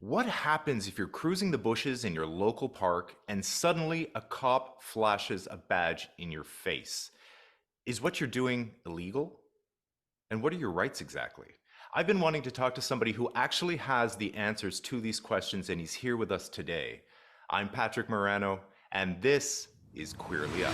What happens if you're cruising the bushes in your local park and suddenly a cop flashes a badge in your face? Is what you're doing illegal? And what are your rights exactly? I've been wanting to talk to somebody who actually has the answers to these questions, and he's here with us today. I'm Patrick Marano, and this is Queerly Up.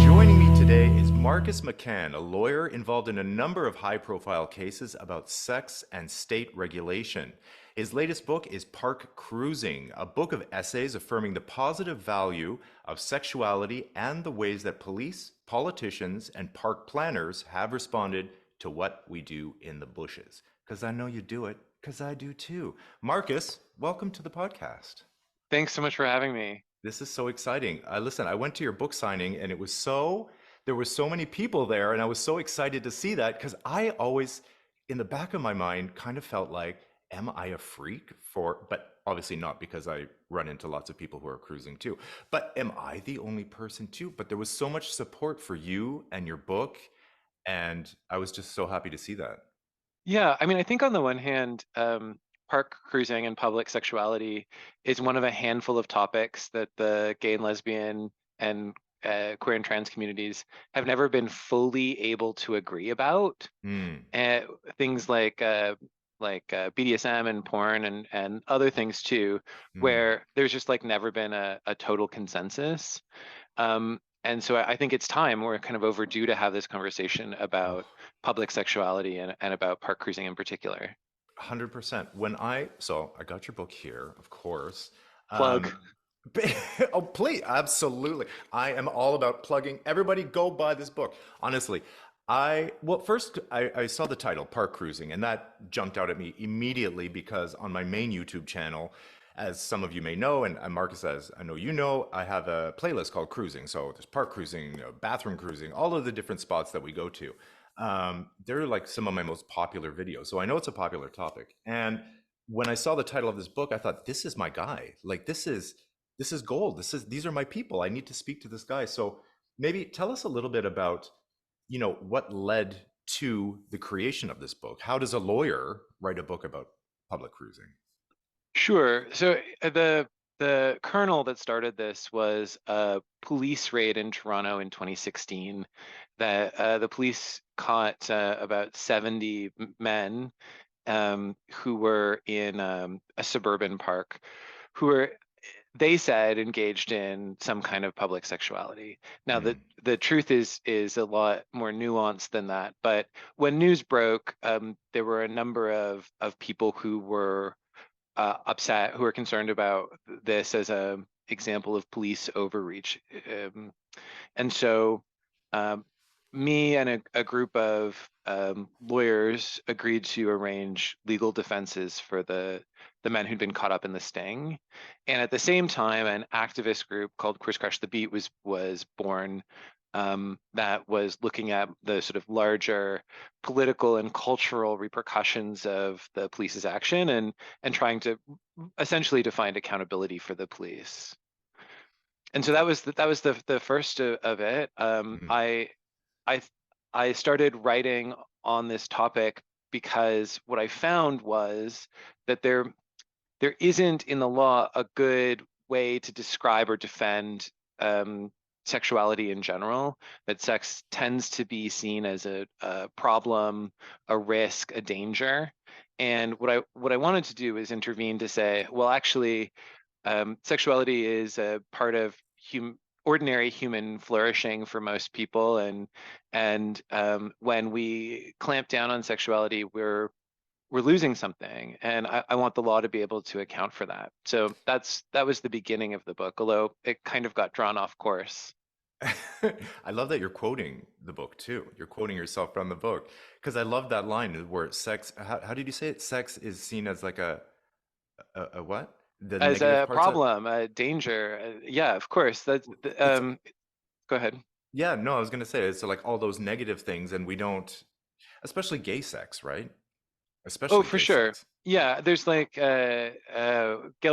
Joining me today is Marcus McCann, a lawyer involved in a number of high-profile cases about sex and state regulation. His latest book is Park Cruising, a book of essays affirming the positive value of sexuality and the ways that police, politicians, and park planners have responded to what we do in the bushes. Because I know you do it, because I do too. Marcus, welcome to the podcast. Thanks so much for having me. This is so exciting. Listen, I went to your book signing and there were so many people there, and I was so excited to see that because I always, in the back of my mind, kind of felt like, am I a freak but obviously not because I run into lots of people who are cruising too. But am I the only person too? But there was so much support for you and your book, and I was just so happy to see that. Yeah, I mean, I think on the one hand, park cruising and public sexuality is one of a handful of topics that the gay and lesbian and queer and trans communities have never been fully able to agree about. Hmm. Uh, Things like BDSM and porn and other things too, Hmm. where there's just like never been a total consensus. And so I think it's time, we're kind of overdue to have this conversation about Oh. public sexuality and about park cruising in particular. 100%. So I got your book here, of course. Plug. Um, oh, please, absolutely. I am all about plugging. Everybody go buy this book. Honestly, first I saw the title, Park Cruising, and that jumped out at me immediately because on my main YouTube channel, as some of you may know, and Marcus, as I know you know, I have a playlist called Cruising. So there's park cruising, bathroom cruising, all of the different spots that we go to. They're like some of my most popular videos. So I know it's a popular topic. And when I saw the title of this book, I thought, this is my guy. Like this is gold. These are my people. I need to speak to this guy. So maybe tell us a little bit about, what led to the creation of this book. How does a lawyer write a book about public cruising? Sure. So the kernel that started this was a police raid in Toronto in 2016 that the police caught about 70 men who were in a suburban park who were, they said, engaged in some kind of public sexuality. Now, Mm, the truth is a lot more nuanced than that. But when news broke, there were a number of people who were upset, who are concerned about this as a example of police overreach. And so um, me and a group of lawyers agreed to arrange legal defenses for the men who'd been caught up in the sting. And at the same time, an activist group called Queers Crush the Beat was born, that was looking at the sort of larger political and cultural repercussions of the police's action and trying to essentially to find accountability for the police. And so that was the first of it. mm, I I started writing on this topic because what I found was that there isn't in the law a good way to describe or defend sexuality in general. That sex tends to be seen as a problem, a risk, a danger. And what I wanted to do is intervene to say, well, actually, sexuality is a part of ordinary human flourishing for most people, and when we clamp down on sexuality, we're losing something, and I want the law to be able to account for that. So that was the beginning of the book, although it kind of got drawn off course. I love that you're quoting the book too. You're quoting yourself from the book because I love that line where sex. How did you say it? Sex is seen as like a what? The As negative a parts of. problem, a danger, yeah, of course. It's Go ahead. Yeah. No, I was gonna say it's like all those negative things, and we don't, especially gay sex, right? Oh, Especially for gay sure. sex. Yeah, there's like Gail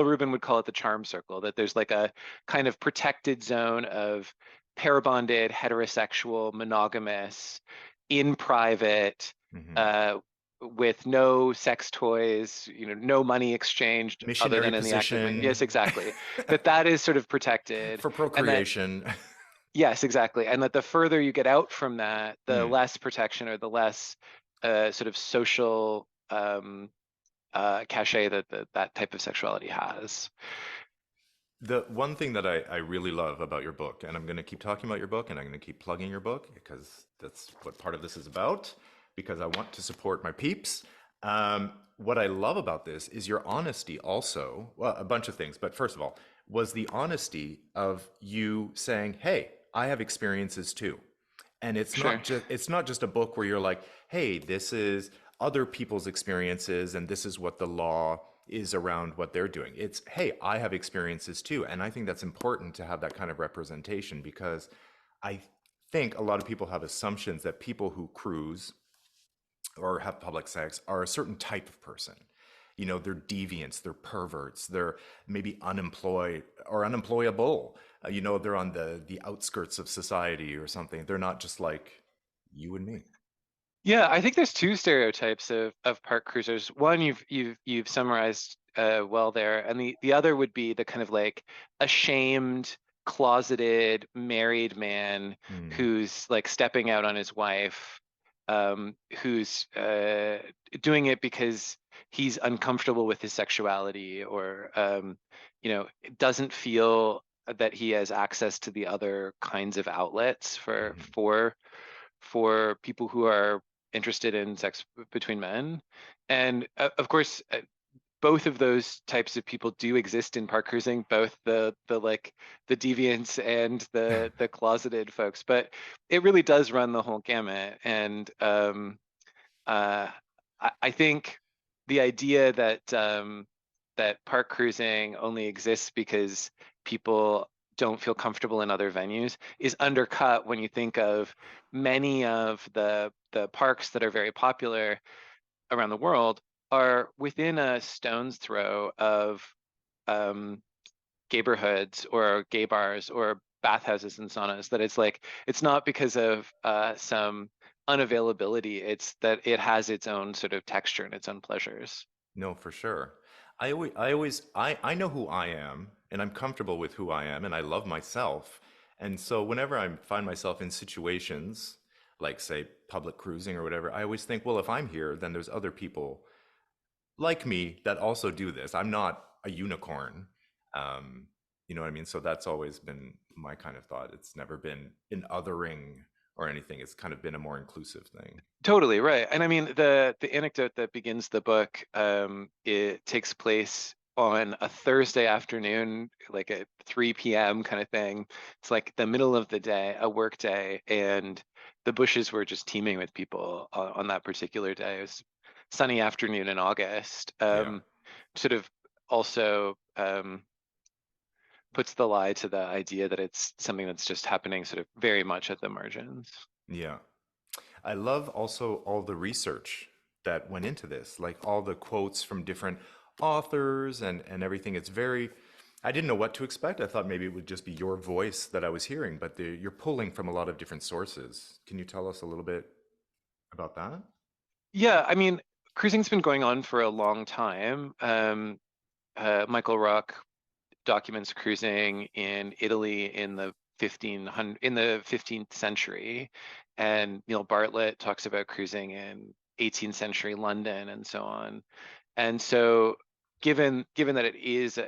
Rubin would call it the charm circle, that there's like a kind of protected zone of pair bonded, heterosexual, monogamous, in private, Hmm. uh, with no sex toys, no money exchanged other Missionary than in the act of position yes, exactly. That is sort of protected, for and that procreation. yes, exactly, and that the further you get out from that, the Mm. less protection or the less sort of social cachet that type of sexuality has. The one thing that I really love about your book, and I'm going to keep talking about your book and I'm going to keep plugging your book because that's what part of this is about, because I want to support my peeps. What I love about this is your honesty also. Well, a bunch of things, but first of all, was the honesty of you saying, "Hey, I have experiences too." And Sure. it's not just a book where you're like, "Hey, this is other people's experiences and this is what the law is around what they're doing." It's, "Hey, I have experiences too." And I think that's important to have that kind of representation because I think a lot of people have assumptions that people who cruise or have public sex are a certain type of person. You know, they're deviants, they're perverts, they're maybe unemployed or unemployable. You know, they're on the outskirts of society or something. They're not just like you and me. Yeah, I think there's two stereotypes of park cruisers. One you've summarized well there, and the other would be the kind of like ashamed, closeted, married man Hmm. who's like stepping out on his wife, who's doing it because he's uncomfortable with his sexuality or doesn't feel that he has access to the other kinds of outlets for Hmm. for people who are interested in sex between men. And of course, both of those types of people do exist in park cruising, both the like the deviants and the closeted folks. But it really does run the whole gamut. And uh, I think the idea that park cruising only exists because people don't feel comfortable in other venues is undercut when you think of many of the parks that are very popular around the world are within a stone's throw of um, gayborhoods or gay bars or bathhouses and saunas. That it's not because of some unavailability, it's that it has its own sort of texture and its own pleasures. No, for sure. I know who I am, and I'm comfortable with who I am, and I love myself. And so whenever I find myself in situations like, say, public cruising or whatever, I always think, well, if I'm here, then there's other people like me that also do this. I'm not a unicorn. Um, you know what I mean? So that's always been my kind of thought. It's never been an othering or anything. It's kind of been a more inclusive thing. Totally right. And I mean the anecdote that begins the book, it takes place on a Thursday afternoon, like at 3 p.m. kind of thing. It's like the middle of the day, a work day, and the bushes were just teeming with people on that particular day. It was sunny afternoon in August. Yeah. Sort of also puts the lie to the idea that it's something that's just happening sort of very much at the margins. Yeah. I love also all the research that went into this, like all the quotes from different authors and everything. It's very, I didn't know what to expect. I thought maybe it would just be your voice that I was hearing, but you're pulling from a lot of different sources. Can you tell us a little bit about that? Yeah, I mean, cruising's been going on for a long time. Michael Rock documents cruising in Italy in the 15th century, and Neil Bartlett talks about cruising in 18th century London and so on. And so, given that it is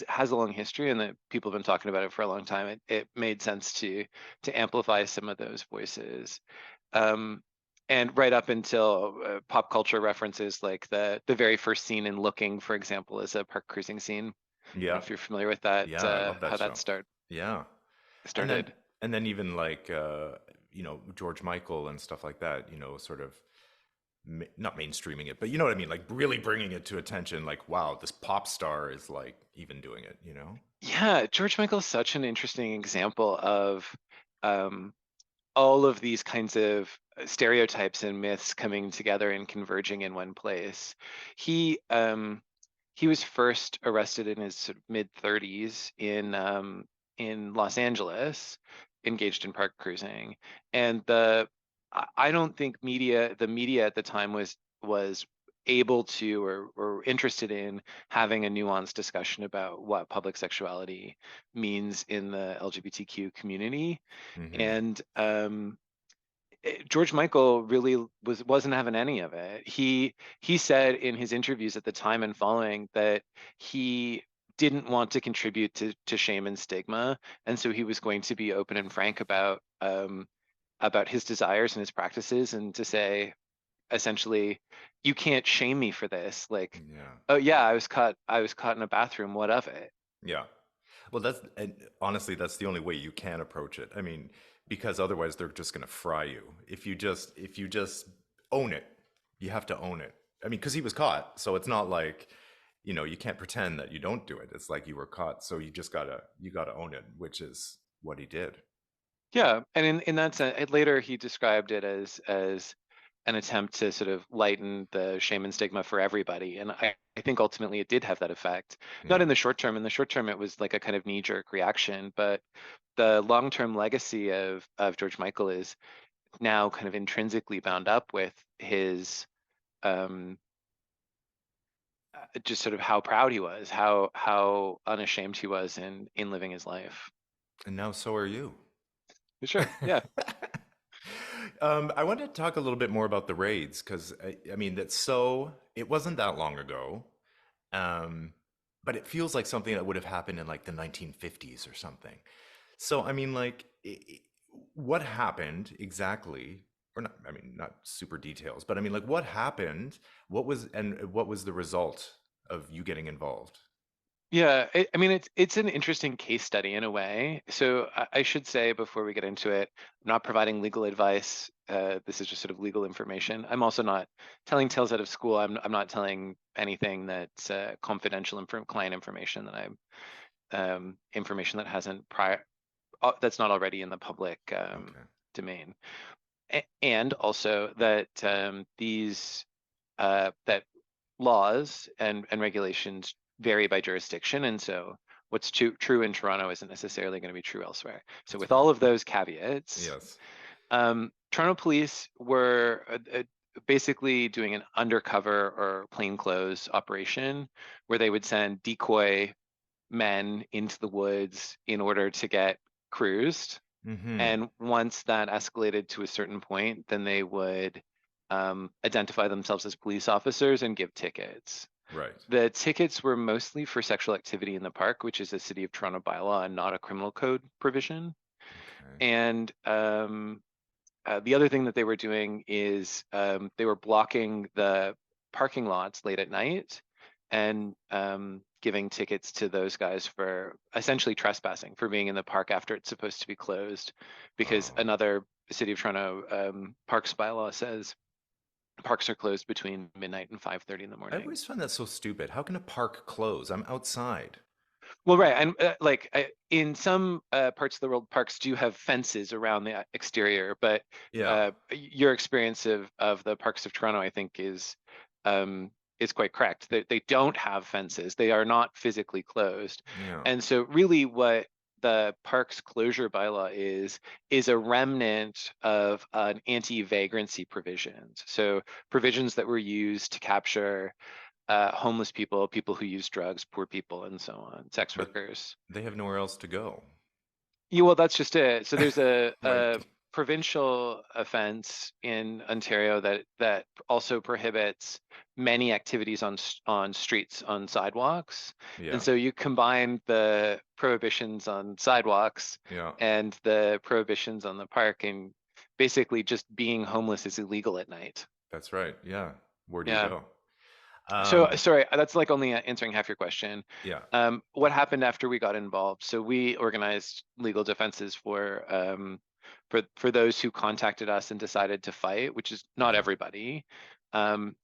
has a long history and that people have been talking about it for a long time, it made sense to amplify some of those voices. Um, and right up until pop culture references, like the very first scene in Looking, for example, is a park cruising scene. I don't know Yeah. if you're familiar with that, Yeah, I love that how that show. Yeah. And then started. and then even like you know, George Michael and stuff like that, you know, sort of not mainstreaming it, but you know what I mean, like really bringing it to attention, like, wow, this pop star is like even doing it, you know? Yeah, George Michael is such an interesting example of um, all of these kinds of stereotypes and myths coming together and converging in one place. He he was first arrested in his sort of mid 30s in Los Angeles, engaged in park cruising, and I don't think the media at the time was able to or interested in having a nuanced discussion about what public sexuality means in the LGBTQ community. Hmm. And George Michael really wasn't having any of it. He said in his interviews at the time and following that he didn't want to contribute to shame and stigma, and so he was going to be open and frank about his desires and his practices, and to say essentially, you can't shame me for this. Like, Yeah. oh yeah, I was caught in a bathroom. What of it? Yeah. Well, and honestly, that's the only way you can approach it. I mean, because otherwise they're just going to fry you. If you just own it, you have to own it. I mean, because he was caught, so it's not like, you can't pretend that you don't do it. It's like you were caught, so you gotta own it, which is what he did. Yeah, and in that sense, later he described it as an attempt to sort of lighten the shame and stigma for everybody, and I think ultimately it did have that effect. Not Yeah. in the short term. In the short term, it was like a kind of knee-jerk reaction, but the long-term legacy of George Michael is now kind of intrinsically bound up with his um, just sort of how proud he was, how unashamed he was in living his life. And now so are you. Sure, yeah. I wanted to talk a little bit more about the raids because I mean it wasn't that long ago, um, but it feels like something that would have happened in like the 1950s or something. So I mean, like, what happened exactly? Or not? I mean, not super details, but I mean, like, what happened? What was the result of you getting involved? Yeah, I mean it's an interesting case study in a way. So I should say before we get into it, I'm not providing legal advice. This is just sort of legal information. I'm also not telling tales out of school. I'm not telling anything that's confidential client information that I'm information that hasn't prior that's not already in the public Okay. domain. And also that that laws and regulations vary by jurisdiction, and so what's true in Toronto isn't necessarily going to be true elsewhere. So That's with right. all of those caveats, Yes. Toronto police were basically doing an undercover or plainclothes operation where they would send decoy men into the woods in order to get cruised. Mm-hmm. And once that escalated to a certain point, then they would identify themselves as police officers and give tickets. Right. The tickets were mostly for sexual activity in the park, which is a City of Toronto bylaw and not a criminal code provision. Okay. And the other thing that they were doing is they were blocking the parking lots late at night and giving tickets to those guys for essentially trespassing, for being in the park after it's supposed to be closed, because Oh. another City of Toronto parks bylaw says parks are closed between midnight and 5:30 in the I morning. always find that so stupid. How can a park close? I'm outside. Well, right, and in some parts of the world, parks do have fences around the exterior, but Yeah. your experience of the parks of Toronto, I think, is quite correct. They don't have fences; they are not physically closed, Yeah. and so really, what the parks closure bylaw is a remnant of an anti-vagrancy provisions. So provisions that were used to capture homeless people, people who use drugs, poor people, and so on, sex But workers. they have nowhere else to go. Yeah, well, that's just it. So there's a Like, provincial offense in Ontario that also prohibits many activities on streets, on sidewalks. And yeah. so you combine the prohibitions on sidewalks Yeah. and the prohibitions on the park, and basically just being homeless is illegal at night. That's right. Yeah. Where do you Yeah. go? So Um, sorry, that's like only answering half your question. yeah. What happened after we got involved? So we organized legal defenses for those who contacted us and decided to fight, which is not Yeah. everybody. And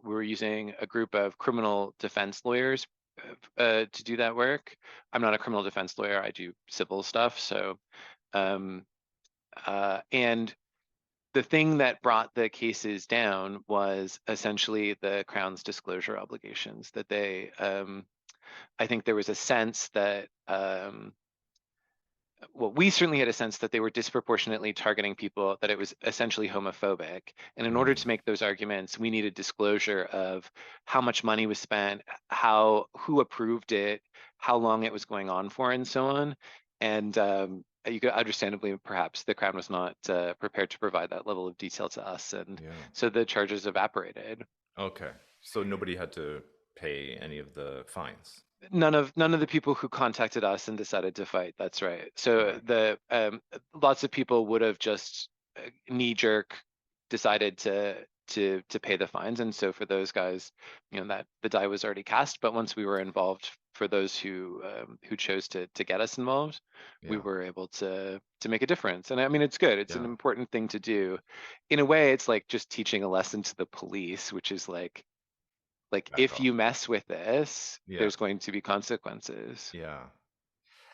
we were using a group of criminal defense lawyers to do that work. I'm not a criminal defense lawyer; I do civil stuff. So um, and the thing that brought the cases down was essentially the Crown's disclosure obligations that I think there was a sense that well, we certainly had a sense that they were disproportionately targeting people, that it was essentially homophobic. And in order Mm, to make those arguments, we needed disclosure of how much money was spent, who approved it, how long it was going on for, and so on. And you could understandably, perhaps the Crown was not prepared to provide that level of detail to us, and yeah. so the charges evaporated. Okay. So nobody had to pay any of the fines. None of the people who contacted us and decided to fight. That's right. So Right. the lots of people would have just knee jerk decided to pay the fines, and so for those guys, that the die was already cast. But once we were involved, for those who chose to get us involved, we Yeah. were able to make a difference. And I mean, it's good. It's an Yeah. important thing to do. In a way, it's like just teaching a lesson to the police, which is like Back if off. you mess with this, Yeah. there's going to be consequences. Yeah.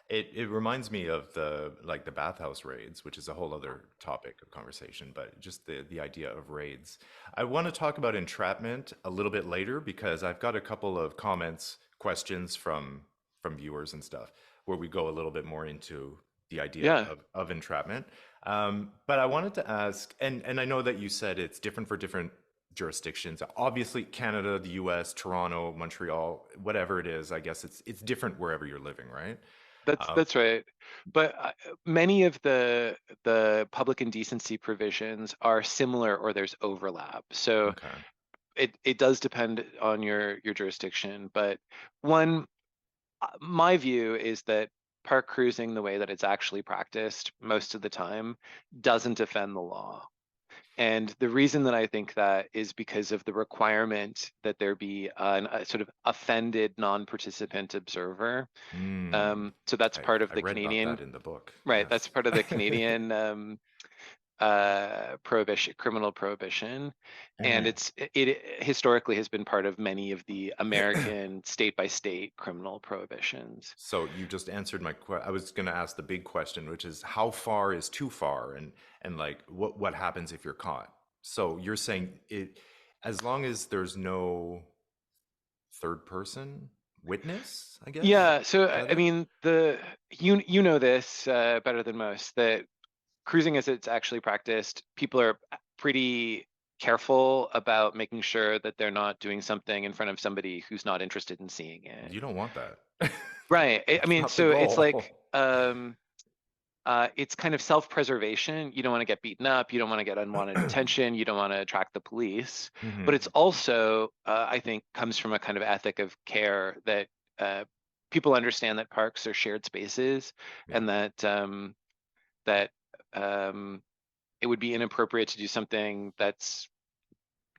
It reminds me of the bathhouse raids, which is a whole other topic of conversation, but just the idea of raids. I want to talk about entrapment a little bit later because I've got a couple of comments, questions from viewers and stuff where we go a little bit more into the idea Yeah, of entrapment. But I wanted to ask, and I know that you said it's different for different jurisdictions. Obviously, Canada, the U.S., Toronto, Montreal, whatever it is, I guess it's different wherever you're living, right? that's Um, that's right. But many of the public indecency provisions are similar, or there's overlap. So okay. it does depend on your jurisdiction. But one, my view is that park cruising, the way that it's actually practiced most of the time, doesn't offend the law. And the reason that I think that is because of the requirement that there be a sort of offended non-participant observer. Mm, So that's part of I the read about Canadian, that in the book. right? That's Yes. part of the Canadian prohibition, criminal prohibition, and Uh-huh. it historically has been part of many of the American state by state criminal prohibitions. So you just answered my I was going to ask the big question, which is how far is too far, and like what happens if you're caught? So you're saying it as long as there's no third person witness, I guess. Yeah, so Is that I it? mean you know this better than most, that cruising as it's actually practiced, people are pretty careful about making sure that they're not doing something in front of somebody who's not interested in seeing it. You don't want that. Right. I That's mean, not the so it's like goal. it's kind of self-preservation. You don't want to get beaten up, you don't want to get unwanted attention, you don't want to attract the police. But Hmm. it's also, I think, comes from a kind of ethic of care that people understand that parks are shared spaces, Yeah. and that um, it would be inappropriate to do something that's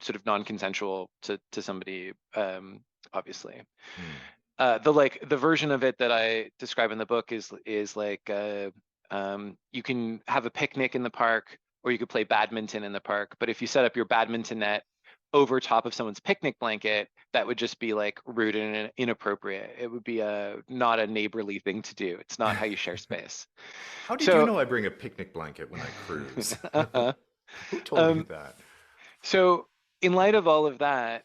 sort of non-consensual to somebody, obviously. Mm. The version of it that I describe in the book is like you can have a picnic in the park, or you could play badminton in the park. But if you set up your badminton net over top of someone's picnic blanket, that would just be like rude and inappropriate. It would be not a neighborly thing to do. It's not how you share space. How did you So know I bring a picnic blanket when I cruise? uh, Who told you um, that? So in light of all of that,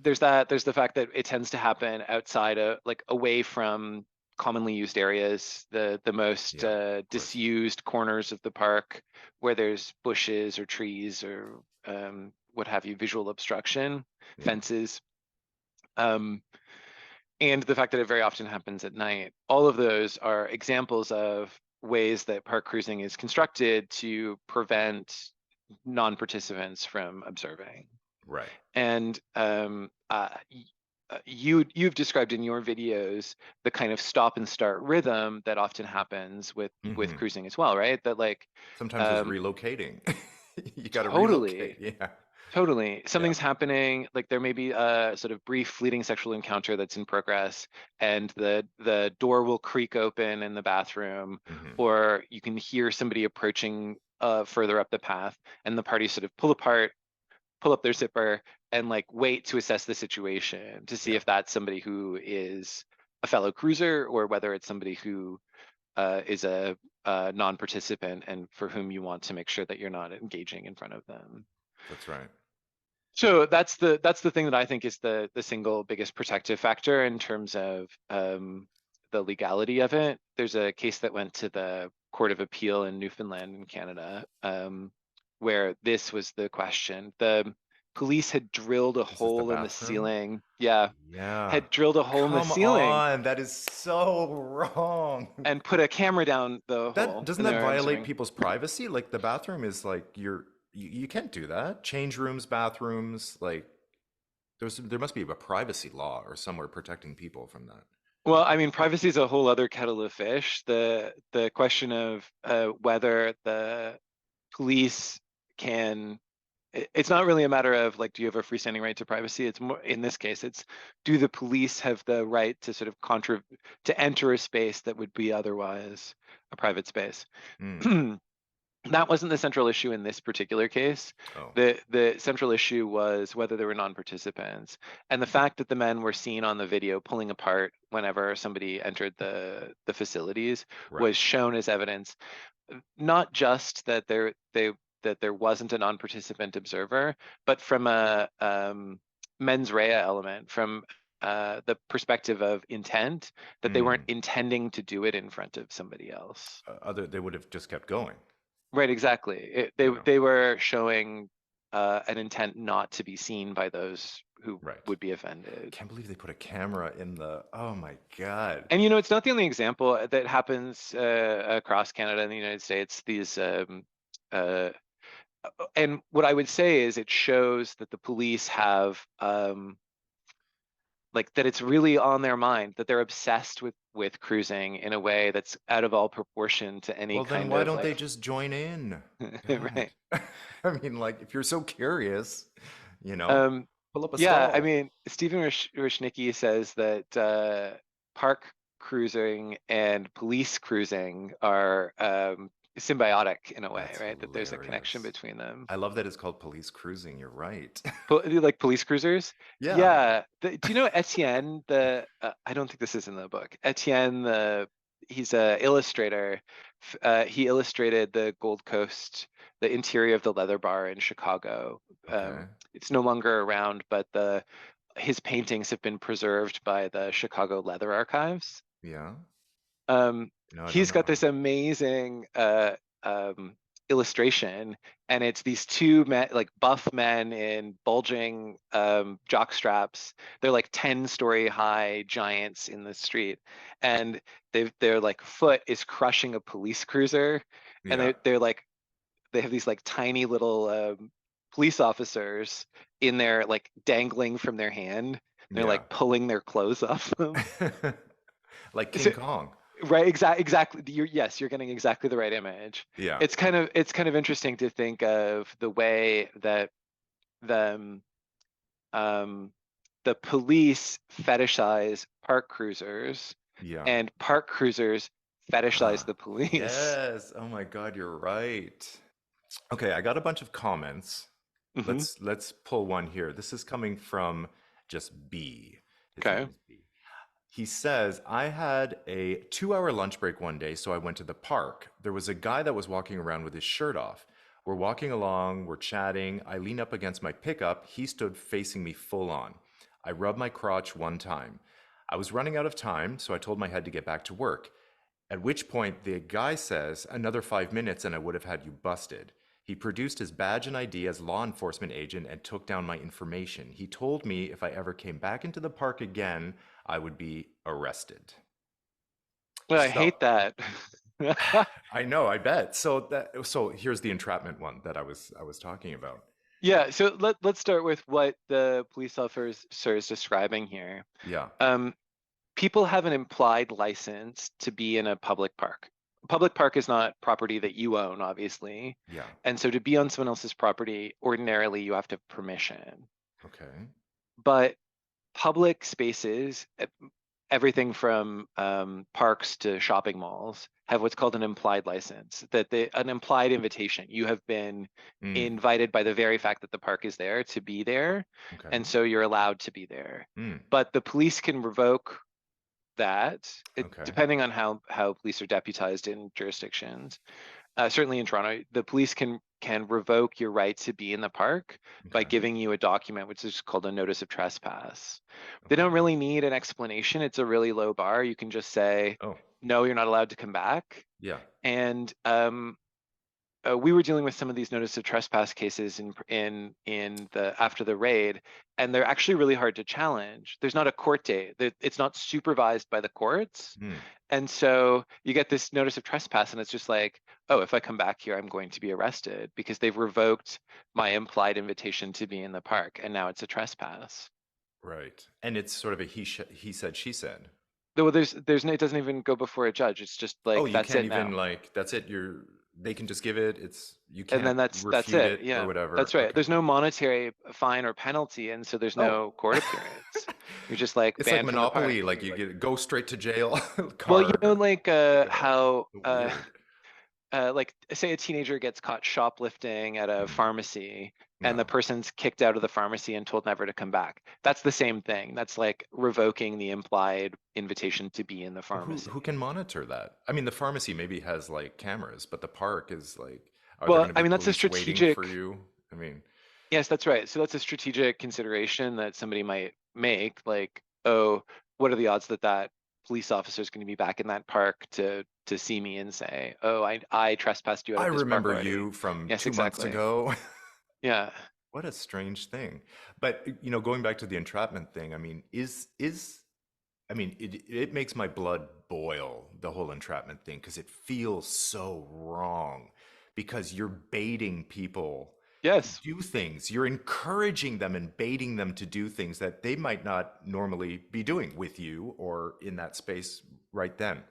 there's the fact that it tends to happen outside of, like, away from commonly used areas, the most Yeah, of course. disused corners of the park where there's bushes or trees or what have you, visual obstruction, Yeah. fences, um, and the fact that it very often happens at night. All of those are examples of ways that park cruising is constructed to prevent non-participants from observing. Right. And you've described in your videos the kind of stop and start rhythm that often happens with Hmm. cruising as well, right? That like Sometimes there's um, relocating. You got to relocate. totally, Yeah. totally, Yeah. something's happening. Like there may be a sort of brief, fleeting sexual encounter that's in progress, and the door will creak open in the bathroom, Hmm. or you can hear somebody approaching further up the path, and the parties sort of pull apart, pull up their zipper, and like wait to assess the situation to see Yeah. if that's somebody who is a fellow cruiser, or whether it's somebody who is a non-participant and for whom you want to make sure that you're not engaging in front of them. That's right. So that's the thing that I think is the single biggest protective factor in terms of the legality of it. There's a case that went to the Court of Appeal in Newfoundland in Canada, where this was the question. The police had drilled a This is the hole in the bathroom. ceiling. Yeah, Yeah. had drilled a hole in the Come ceiling on, that is so wrong. and put a camera down the That hole. doesn't And they that were, I'm violate assuming, people's privacy? Like the bathroom is like you can't do that. Change rooms, bathrooms, like there must be a privacy law or somewhere protecting people from that. well, I mean, privacy is a whole other kettle of fish. The question of whether the police can, it's not really a matter of like, do you have a freestanding right to privacy? It's more, in this case, it's, do the police have the right to sort of to enter a space that would be otherwise a private space? Mm. That wasn't the central issue in this particular case. Oh, The central issue was whether there were non-participants, and the fact that the men were seen on the video pulling apart whenever somebody entered the facilities right. was shown as evidence, not just that there wasn't a non-participant observer, but from a mens rea element, from the perspective of intent, that they weren't Mm. intending to do it in front of somebody else. Other they would have just kept going, Right, exactly. you know. They were showing an intent not to be seen by those who Right. would be offended. Can't believe they put a camera in the. Oh my God. And it's not the only example that happens across Canada and the United States. These and what I would say is it shows that the police have like that it's really on their mind, that they're obsessed with cruising in a way that's out of all proportion to any Well, then kind why of don't they like just join in? God. right. I mean, like, if you're so curious, Um, pull up a yeah, I stall. mean, Stephen Rishnicki says that park cruising and police cruising are symbiotic in a way, That's right? That there's a connection hilarious. between them. I love that it's called police cruising. You're right. Like police cruisers? Yeah. Yeah. Do you know Etienne? I don't think this is in the book. Etienne, he's a illustrator. He illustrated the Gold Coast, the interior of the Leather Bar in Chicago. Okay. It's no longer around, but his paintings have been preserved by the Chicago Leather Archives. Yeah. No, I don't He's got know. this amazing illustration, and it's these two men, like buff men in bulging jock straps. They're like 10-story high giants in the street, and their like foot is crushing a police cruiser, and Yeah. they're like they have these like tiny little police officers in there like dangling from their hand. They're Yeah. like pulling their clothes off them. Like King So, Kong. right, exactly. Yes, you're getting exactly the right image. Yeah. It's kind of interesting to think of the way that the the police fetishize park cruisers Yeah. and park cruisers fetishize Ah, the police. yes. Oh my God, you're right. Okay, I got a bunch of comments. Hmm. Let's pull one here. This is coming from just B. His name Okay. is B. He says, I had a 2 hour lunch break one day, so I went to the park. There was a guy that was walking around with his shirt off. We're walking along, we're chatting. I lean up against my pickup. He stood facing me full on. I rubbed my crotch one time. I was running out of time, so I told my head to get back to work. At which point, the guy says, another 5 minutes and I would have had you busted. He produced his badge and ID as law enforcement agent and took down my information. He told me if I ever came back into the park again, I would be arrested. Well, I So hate that. I know, I bet. So here's the entrapment one that I was talking about. Yeah, so let's start with what the police officer is describing here. Yeah. Um, People have an implied license to be in a public park. A public park is not property that you own, obviously. Yeah. And so to be on someone else's property, ordinarily you have to have permission. Okay. But public spaces, everything from parks to shopping malls, have what's called an implied license, an implied invitation. You have been Mm. invited by the very fact that the park is there to be there, Okay. and so you're allowed to be there. Mm. But the police can revoke that, Okay. depending on how police are deputized in jurisdictions. Certainly in Toronto, the police can can revoke your right to be in the park by Okay. giving you a document, which is called a notice of trespass. They don't Okay. really need an explanation. It's a really low bar. You can just say, Oh, no, you're not allowed to come back. yeah. And we were dealing with some of these notice of trespass cases in the after the raid, and they're actually really hard to challenge. There's not a court date. It's not supervised by the courts, Hmm. and so you get this notice of trespass, and it's just like, oh, if I come back here, I'm going to be arrested because they've revoked my implied invitation to be in the park, and now it's a trespass. Right. And it's sort of a he said, she said. Though there's no, it doesn't even go before a judge. It's just Oh, like you that's can't it even now. like that's it. They can just give it. You And can't then that's refute it. it or Yeah, whatever. that's right. Okay. There's no monetary fine or penalty, and so there's Oh, no court appearance. You're just like it's like banned from the Monopoly. park. Like you go straight to jail Well, you card know, or like whatever. how Weird. like say a teenager gets caught shoplifting at a Mm, pharmacy, and the no. person's kicked out of the pharmacy and told never to come back. That's the same thing. That's like revoking the implied invitation to be in the Who pharmacy. can monitor that? I mean, the pharmacy maybe has like cameras, but the park is like, are there Well, going to I be mean, that's a police waiting for strategic. you? I mean, Yes, that's right. So that's a strategic consideration that somebody might make, like, oh, what are the odds that that police officer is going to be back in that park to see me and say, oh, I trespassed you out I of this park remember already. you from Yes, 2 months exactly. ago. Yeah. What a strange thing. But going back to the entrapment thing, I mean, I mean, it makes my blood boil, the whole entrapment thing, because it feels so wrong. Because you're baiting people to Yes. do things. You're encouraging them and baiting them to do things that they might not normally be doing with you or in that space right then.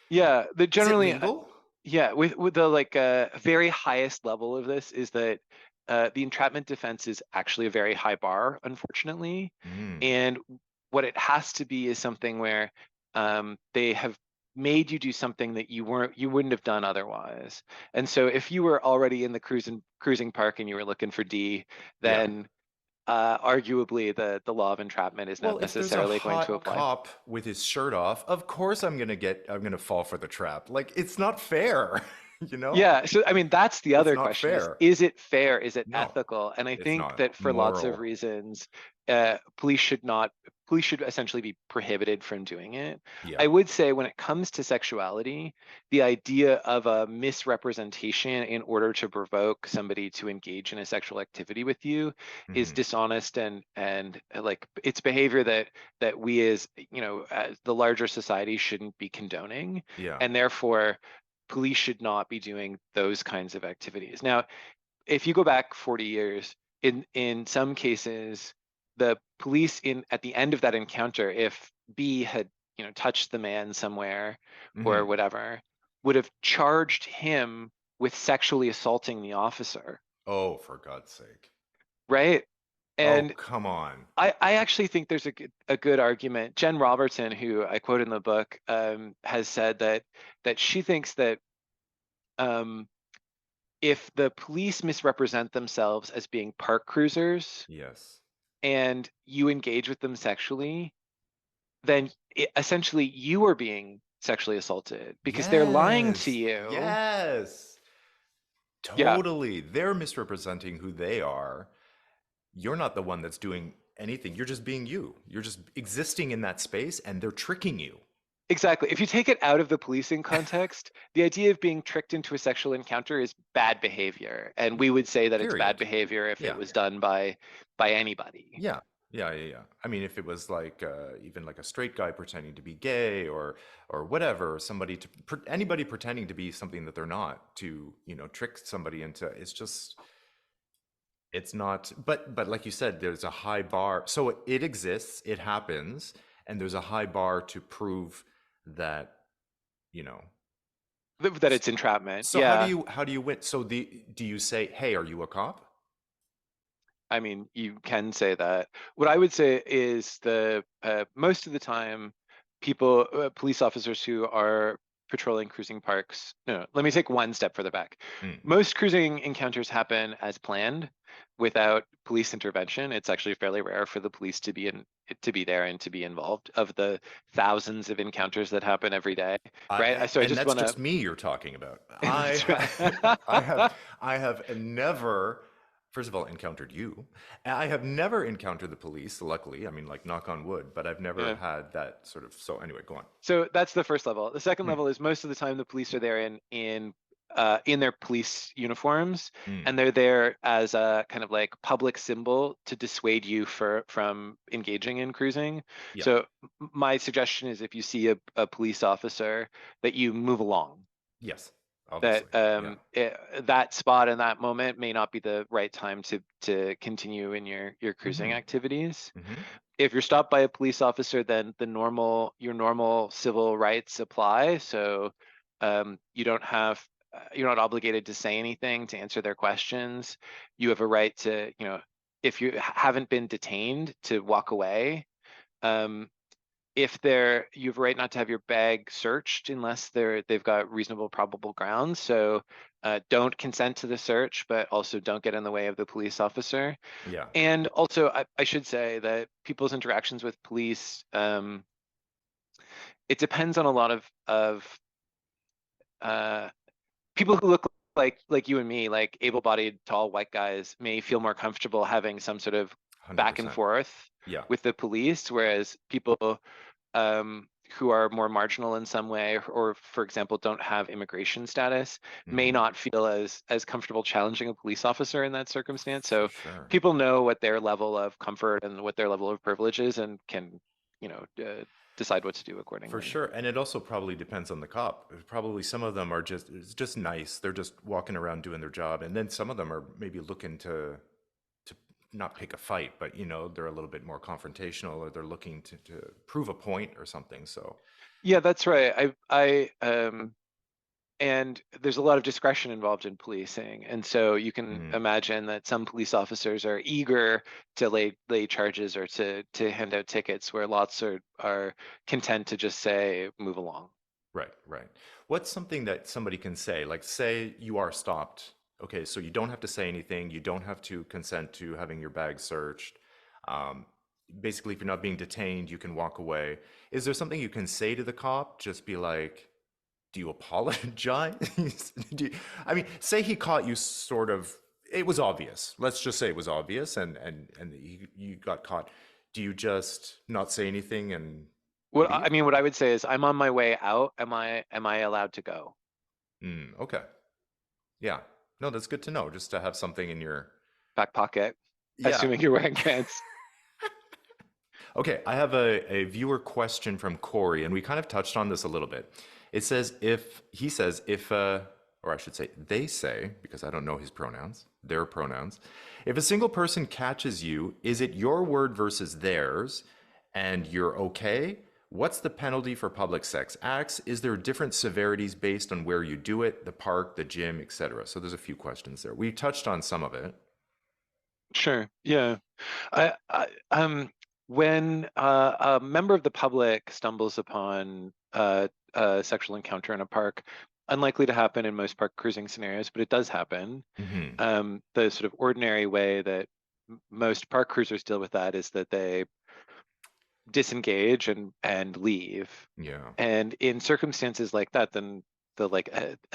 Yeah. The Is it generally, legal? yeah, with the like very highest level of this is that the entrapment defense is actually a very high bar, unfortunately. Mm, And what it has to be is something where they have made you do something that you wouldn't have done otherwise. And so if you were already in the cruising park and you were looking for D, yeah. then arguably the law of entrapment is Well, not if there's a necessarily going to hot apply. cop with his shirt off, of course I'm gonna fall for the trap. Like it's not fair, you know? Yeah, so I mean that's the It's other not question fair. is it fair? Is it No, ethical? And I it's think not that for lots of moral. reasons, police should essentially be prohibited from doing it. Yeah. I would say when it comes to sexuality, the idea of a misrepresentation in order to provoke somebody to engage in a sexual activity with you is Hmm. dishonest and like it's behavior that we as the larger society shouldn't be condoning, Yeah. and therefore police should not be doing those kinds of activities. Now, if you go back 40 years, in some cases, the police in at the end of that encounter, if B had touched the man somewhere or Hmm. whatever, would have charged him with sexually assaulting the officer, Oh, for God's sake. right? Oh, And come on. I actually think there's a good argument. Jen Robertson, who I quote in the book, has said that she thinks that um, if the police misrepresent themselves as being park cruisers Yes. and you engage with them sexually, then essentially you are being sexually assaulted because they're lying to Yes. you. Yes. Yeah, Totally. They're misrepresenting who they are. You're not the one that's doing anything. You're just being you. You're just existing in that space and they're tricking you. exactly. If you take it out of the policing context, the idea of being tricked into a sexual encounter is bad behavior. And we would say that it's bad Period. behavior if it Yeah. was done by anybody. Yeah. Yeah, yeah, yeah. I mean, if it was like even like a straight guy pretending to be gay or whatever, somebody anybody pretending to be something that they're not to, trick somebody into it's not but like you said, there's a high bar. So it exists, it happens, and there's a high bar to prove that, you know. That it's entrapment. So Yeah. how do you win? So do you say, "Hey, are you a cop?" I mean, you can say that. What I would say is the most of the time, police officers who are patrolling cruising parks. No, let me take one step further back. Mm. Most cruising encounters happen as planned without police intervention. It's actually fairly rare for the police to be there and to be involved of the thousands of encounters that happen every day, right? So I And just that's want just to. me you're talking about. That's right. I have never, first of all, encountered you. I have never encountered the police, luckily. I mean, like, knock on wood, but I've never Yeah. had that sort of. So anyway, go on. So that's the first level. The second Mm, level is most of the time the police are there in their police uniforms, mm, and they're there as a kind of like public symbol to dissuade you from engaging in cruising. yeah. So my suggestion is if you see a police officer, that you move along. Yes. That Obviously. Yeah. that spot in that moment may not be the right time to continue in your cruising Mm-hmm. activities. Mm-hmm. If you're stopped by a police officer, then your normal civil rights apply. So you don't have you're not obligated to say anything, to answer their questions. You have a right to, if you haven't been detained, to walk away. Um, if you have a right not to have your bag searched unless they've got reasonable probable grounds. So don't consent to the search, but also don't get in the way of the police officer. Yeah. And also, I should say that people's interactions with police, it depends on a lot of uh, people who look like you and me, like able-bodied, tall white guys, may feel more comfortable having some sort of back and 100%. forth Yeah. with the police, whereas people who are more marginal in some way, or for example, don't have immigration status, may Mm-hmm. not feel as comfortable challenging a police officer in that circumstance. For So sure. people know what their level of comfort and what their level of privilege is, and can, you know, uh, decide what to do For accordingly. sure. And it also probably depends on the cop. Probably some of them are just it's just nice. They're just walking around doing their job. And then some of them are maybe looking to not pick a fight, but they're a little bit more confrontational, or they're looking to prove a point or something. So Yeah, that's right. And there's a lot of discretion involved in policing. And so you can mm, imagine that some police officers are eager to lay charges or to hand out tickets, where lots are content to just say, move along. right, right. What's something that somebody can say? Like, say you are stopped. Okay, so you don't have to say anything. You don't have to consent to having your bag searched. Um, Basically, if you're not being detained, you can walk away. Is there something you can say to the cop? Just be like, do you apologize? do you, I mean, say he caught you sort of, it was obvious. Let's just say it was obvious, and you got caught. Do you just not say anything and leave? What I would say is, I'm on my way out. Am I allowed to go? Okay. Yeah. No, that's good to know. Just to have something in your, Back pocket, yeah. assuming you're wearing pants. Okay, I have a viewer question from Corey, and we kind of touched on this a little bit. It says he says or I should say they say, because I don't know his pronouns, their pronouns. If a single person catches you, is it your word versus theirs, and you're okay? What's the penalty for public sex acts? Is there different severities based on where you do it, the park, the gym, etc.? So there's a few questions there. We touched on some of it. Sure. Yeah. When a member of the public stumbles upon a sexual encounter in a park, unlikely to happen in most park cruising scenarios, but it does happen. Hmm. The sort of ordinary way that most park cruisers deal with that is that they disengage and leave. Yeah. And in circumstances like that, then the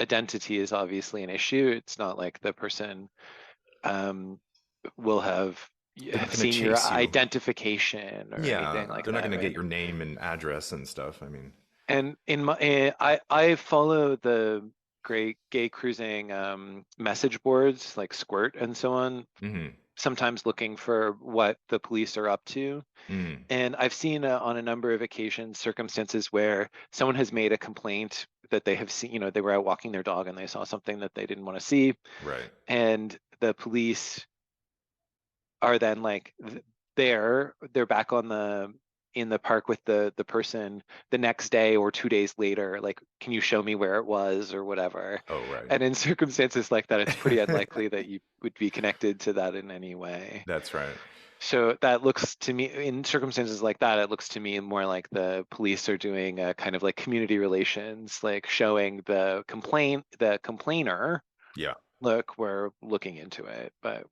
identity is obviously an issue. It's not like the person um, will They're not have going to seen your chase you. identification or Yeah, anything like they're not that, going to get right? your name and address and stuff. I mean, And I follow the great gay cruising message boards like Squirt and so on, mm-hmm, sometimes looking for what the police are up to. mm, And I've seen on a number of occasions circumstances where someone has made a complaint that they have seen, they were out walking their dog and they saw something that they didn't want to see, right. and the police are then like they're back on the in the park with the person the next day or 2 days later, like, can you show me where it was or whatever? Oh, right. And in circumstances like that, it's pretty unlikely that you would be connected to that in any way. That's right. So that looks to me, in circumstances like that, it looks to me more like the police are doing a kind of like community relations, like showing the complainer, Yeah. look, we're looking into it. But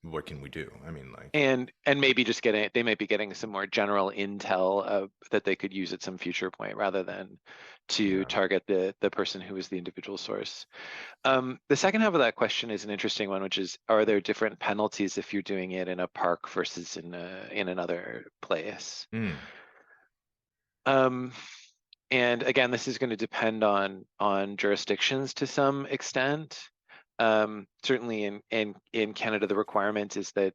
What can we do? I mean, like, and maybe just they might be getting some more general intel that they could use at some future point rather than to yeah. target the person who is the individual source. The second half of that question is an interesting one, which is, are there different penalties if you're doing it in a park versus in another place? Mm. Um, and again, this is going to depend on jurisdictions to some extent. Certainly in Canada, the requirement is that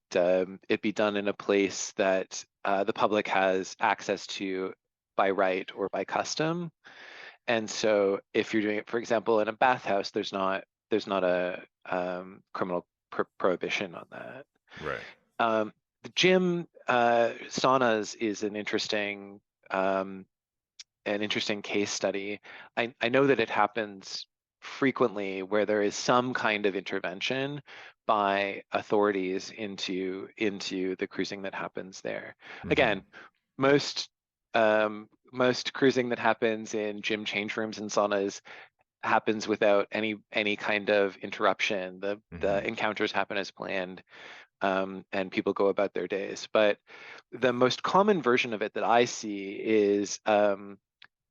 it be done in a place that the public has access to by right or by custom. And so if you're doing it, for example, in a bathhouse, there's not a criminal prohibition on that. Right. The gym saunas is an interesting case study. I know that it happens frequently where there is some kind of intervention by authorities into the cruising that happens there. Hmm. Again, most most cruising that happens in gym change rooms and saunas happens without any kind of interruption. The Hmm. encounters happen as planned, and people go about their days. But the most common version of it that I see is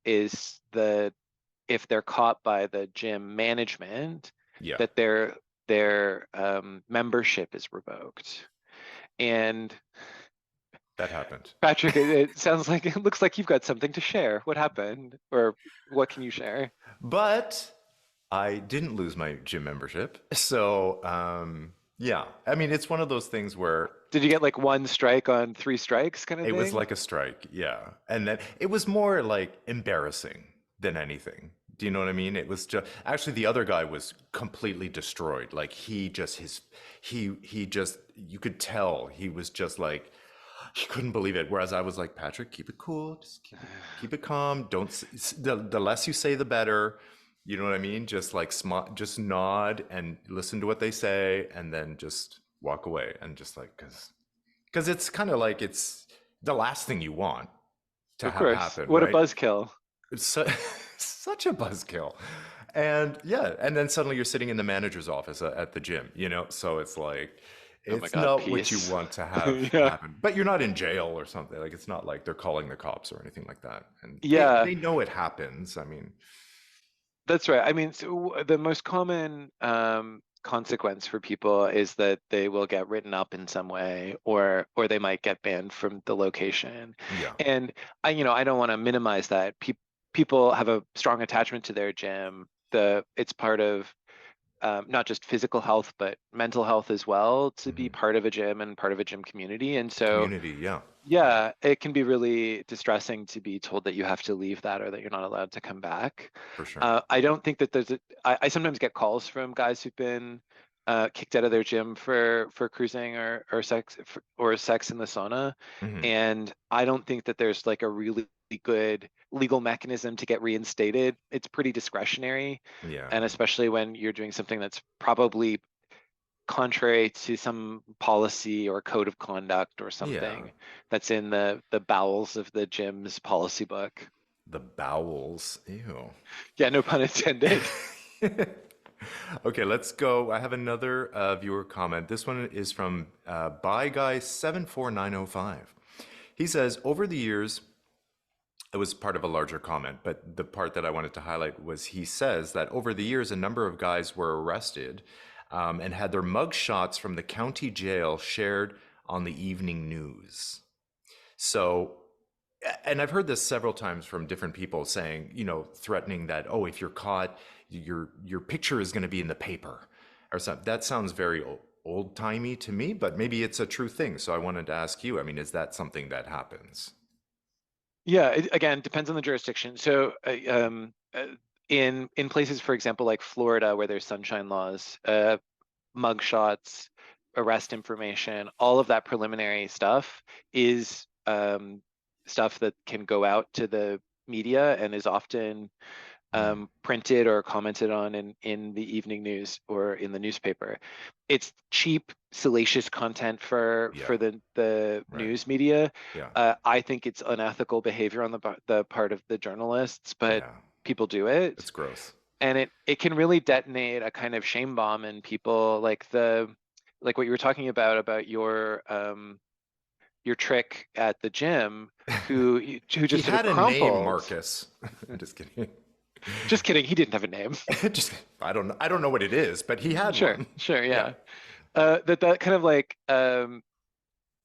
the if they're caught by the gym management, Yeah. that their membership is revoked. And That happened. Patrick, it sounds like it looks like you've got something to share. What happened, or what can you share? But I didn't lose my gym membership. So, yeah. I mean, it's one of those things where Did you get like one strike on three strikes kind of it was thing? like a strike. Yeah. And then it was more like embarrassing than anything. Do you know what I mean? It was just actually the other guy was completely destroyed. Like he just you could tell he was just like he couldn't believe it. Whereas I was like, Patrick, keep it cool, just keep it calm. Don't the less you say, the better. You know what I mean? Just like just nod and listen to what they say, and then just walk away. And just like because it's kind of like it's the last thing you want to Of have course. happen, What a right? buzzkill. It's such a buzzkill. And yeah, and then suddenly you're sitting in the manager's office at the gym, so it's like Oh my it's God, not what you peace. want to have Yeah. happen. But you're not in jail or something. Like it's not like they're calling the cops or anything like that. And Yeah, they know it happens. I mean, that's right. I mean, so the most common consequence for people is that they will get written up in some way, or they might get banned from the location. yeah. And I don't want to minimize that. People have a strong attachment to their gym. It's part of not just physical health, but mental health as well, to be Hmm. part of a gym and part of a gym community. And so, Community, yeah, yeah, it can be really distressing to be told that you have to leave that or that you're not allowed to come back. for sure. I don't think that I sometimes get calls from guys who've been kicked out of their gym for cruising or sex in the sauna, Hmm. and I don't think that there's like a really good legal mechanism to get reinstated. It's pretty discretionary, Yeah, and especially when you're doing something that's probably contrary to some policy or code of conduct or yeah. something that's in the bowels of the gym's policy book. The bowels. Ew. Yeah, no pun intended. Okay, let's go. I have another viewer comment. This one is from By Guy 74905. He says, over the years, it was part of a larger comment, but the part that I wanted to highlight was he says that over the years, a number of guys were arrested and had their mug shots from the county jail shared on the evening news. So, and I've heard this several times from different people saying, threatening that, oh, if you're caught, your picture is going to be in the paper or something. That sounds very old timey to me, but maybe it's a true thing. So I wanted to ask you, I mean, is that something that happens? Yeah, again, depends on the jurisdiction. So, in places, for example, like Florida, where there's sunshine laws, mugshots, arrest information, all of that preliminary stuff is stuff that can go out to the media and is often Mm. printed or commented on in the evening news or in the newspaper. It's cheap, salacious content for Yeah. the Right. news media. Yeah. I think it's unethical behavior on the part of the journalists, but Yeah. people do it, It's gross. and it can really detonate a kind of shame bomb in people, like what you were talking about your trick at the gym, who He just sort of had a name, crumpled. Marcus. I'm just kidding. Just kidding, he didn't have a name. Just I don't know what it is, but he had Sure, one. sure, Yeah. yeah. That kind of like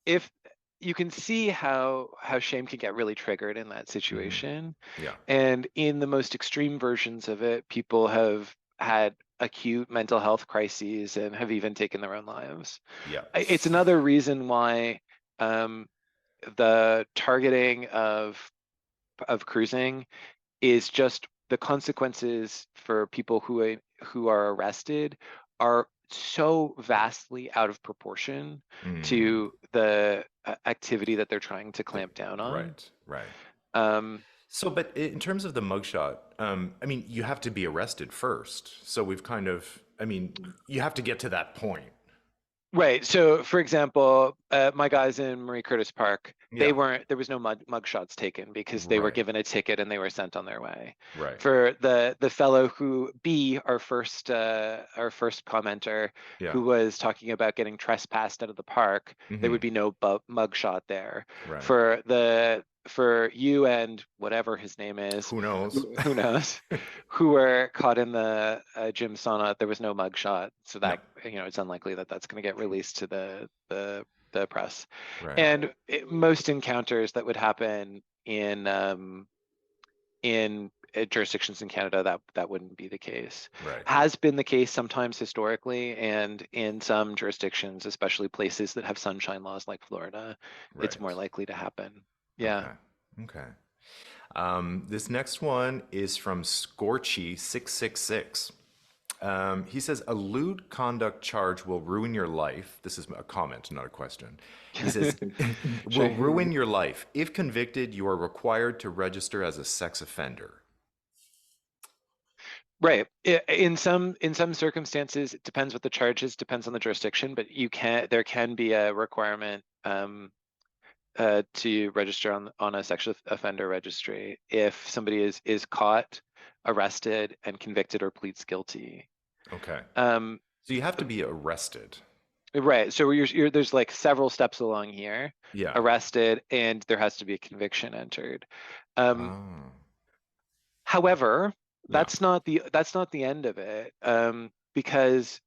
if you can see how shame can get really triggered in that Hmm. situation, Yeah. and in the most extreme versions of it, people have had acute mental health crises and have even taken their own lives. Yeah. It's another reason why um, the targeting of cruising is just the consequences for people who are arrested are so vastly out of proportion Mm. to the activity that they're trying to clamp down on. Right. Right. Um, So, but in terms of the mugshot, I mean, you have to be arrested first. So we've kind of, I mean, you have to get to that point. Right. So, for example, my guys in Marie Curtis Park, Yeah. there was no mug shots taken because they were Right. given a ticket and they were sent on their way. Right. For the fellow who B, our first commenter, Yeah. who was talking about getting trespassed out of the park, there Hmm. would be no mug shot there. Right. For you and whatever his name is, Who knows? who knows, who were caught in the gym sauna, there was no mug shot, so No. that it's unlikely that that's going to get released to the press. Right. And most encounters that would happen in jurisdictions in Canada, that wouldn't be the case. Right. Has been the case sometimes historically, and in some jurisdictions, especially places that have sunshine laws like Florida, it's more Right. likely to happen. Yeah. Okay. Okay. This next one is from Scorchy666. He says, a lewd conduct charge will ruin your life. This is a comment, not a question. He says, will Sure. ruin your life. If convicted, you are required to register as a sex offender. Right. In some circumstances, it depends what the charge is, depends on the jurisdiction, but there can be a requirement to register on a sexual offender registry if somebody is caught, arrested, and convicted or pleads guilty. Okay. Um, So you have to be arrested. right. So there's like several steps along here. Yeah. Arrested, and there has to be a conviction entered. Um, Oh. However, Yeah. that's not the end of it, because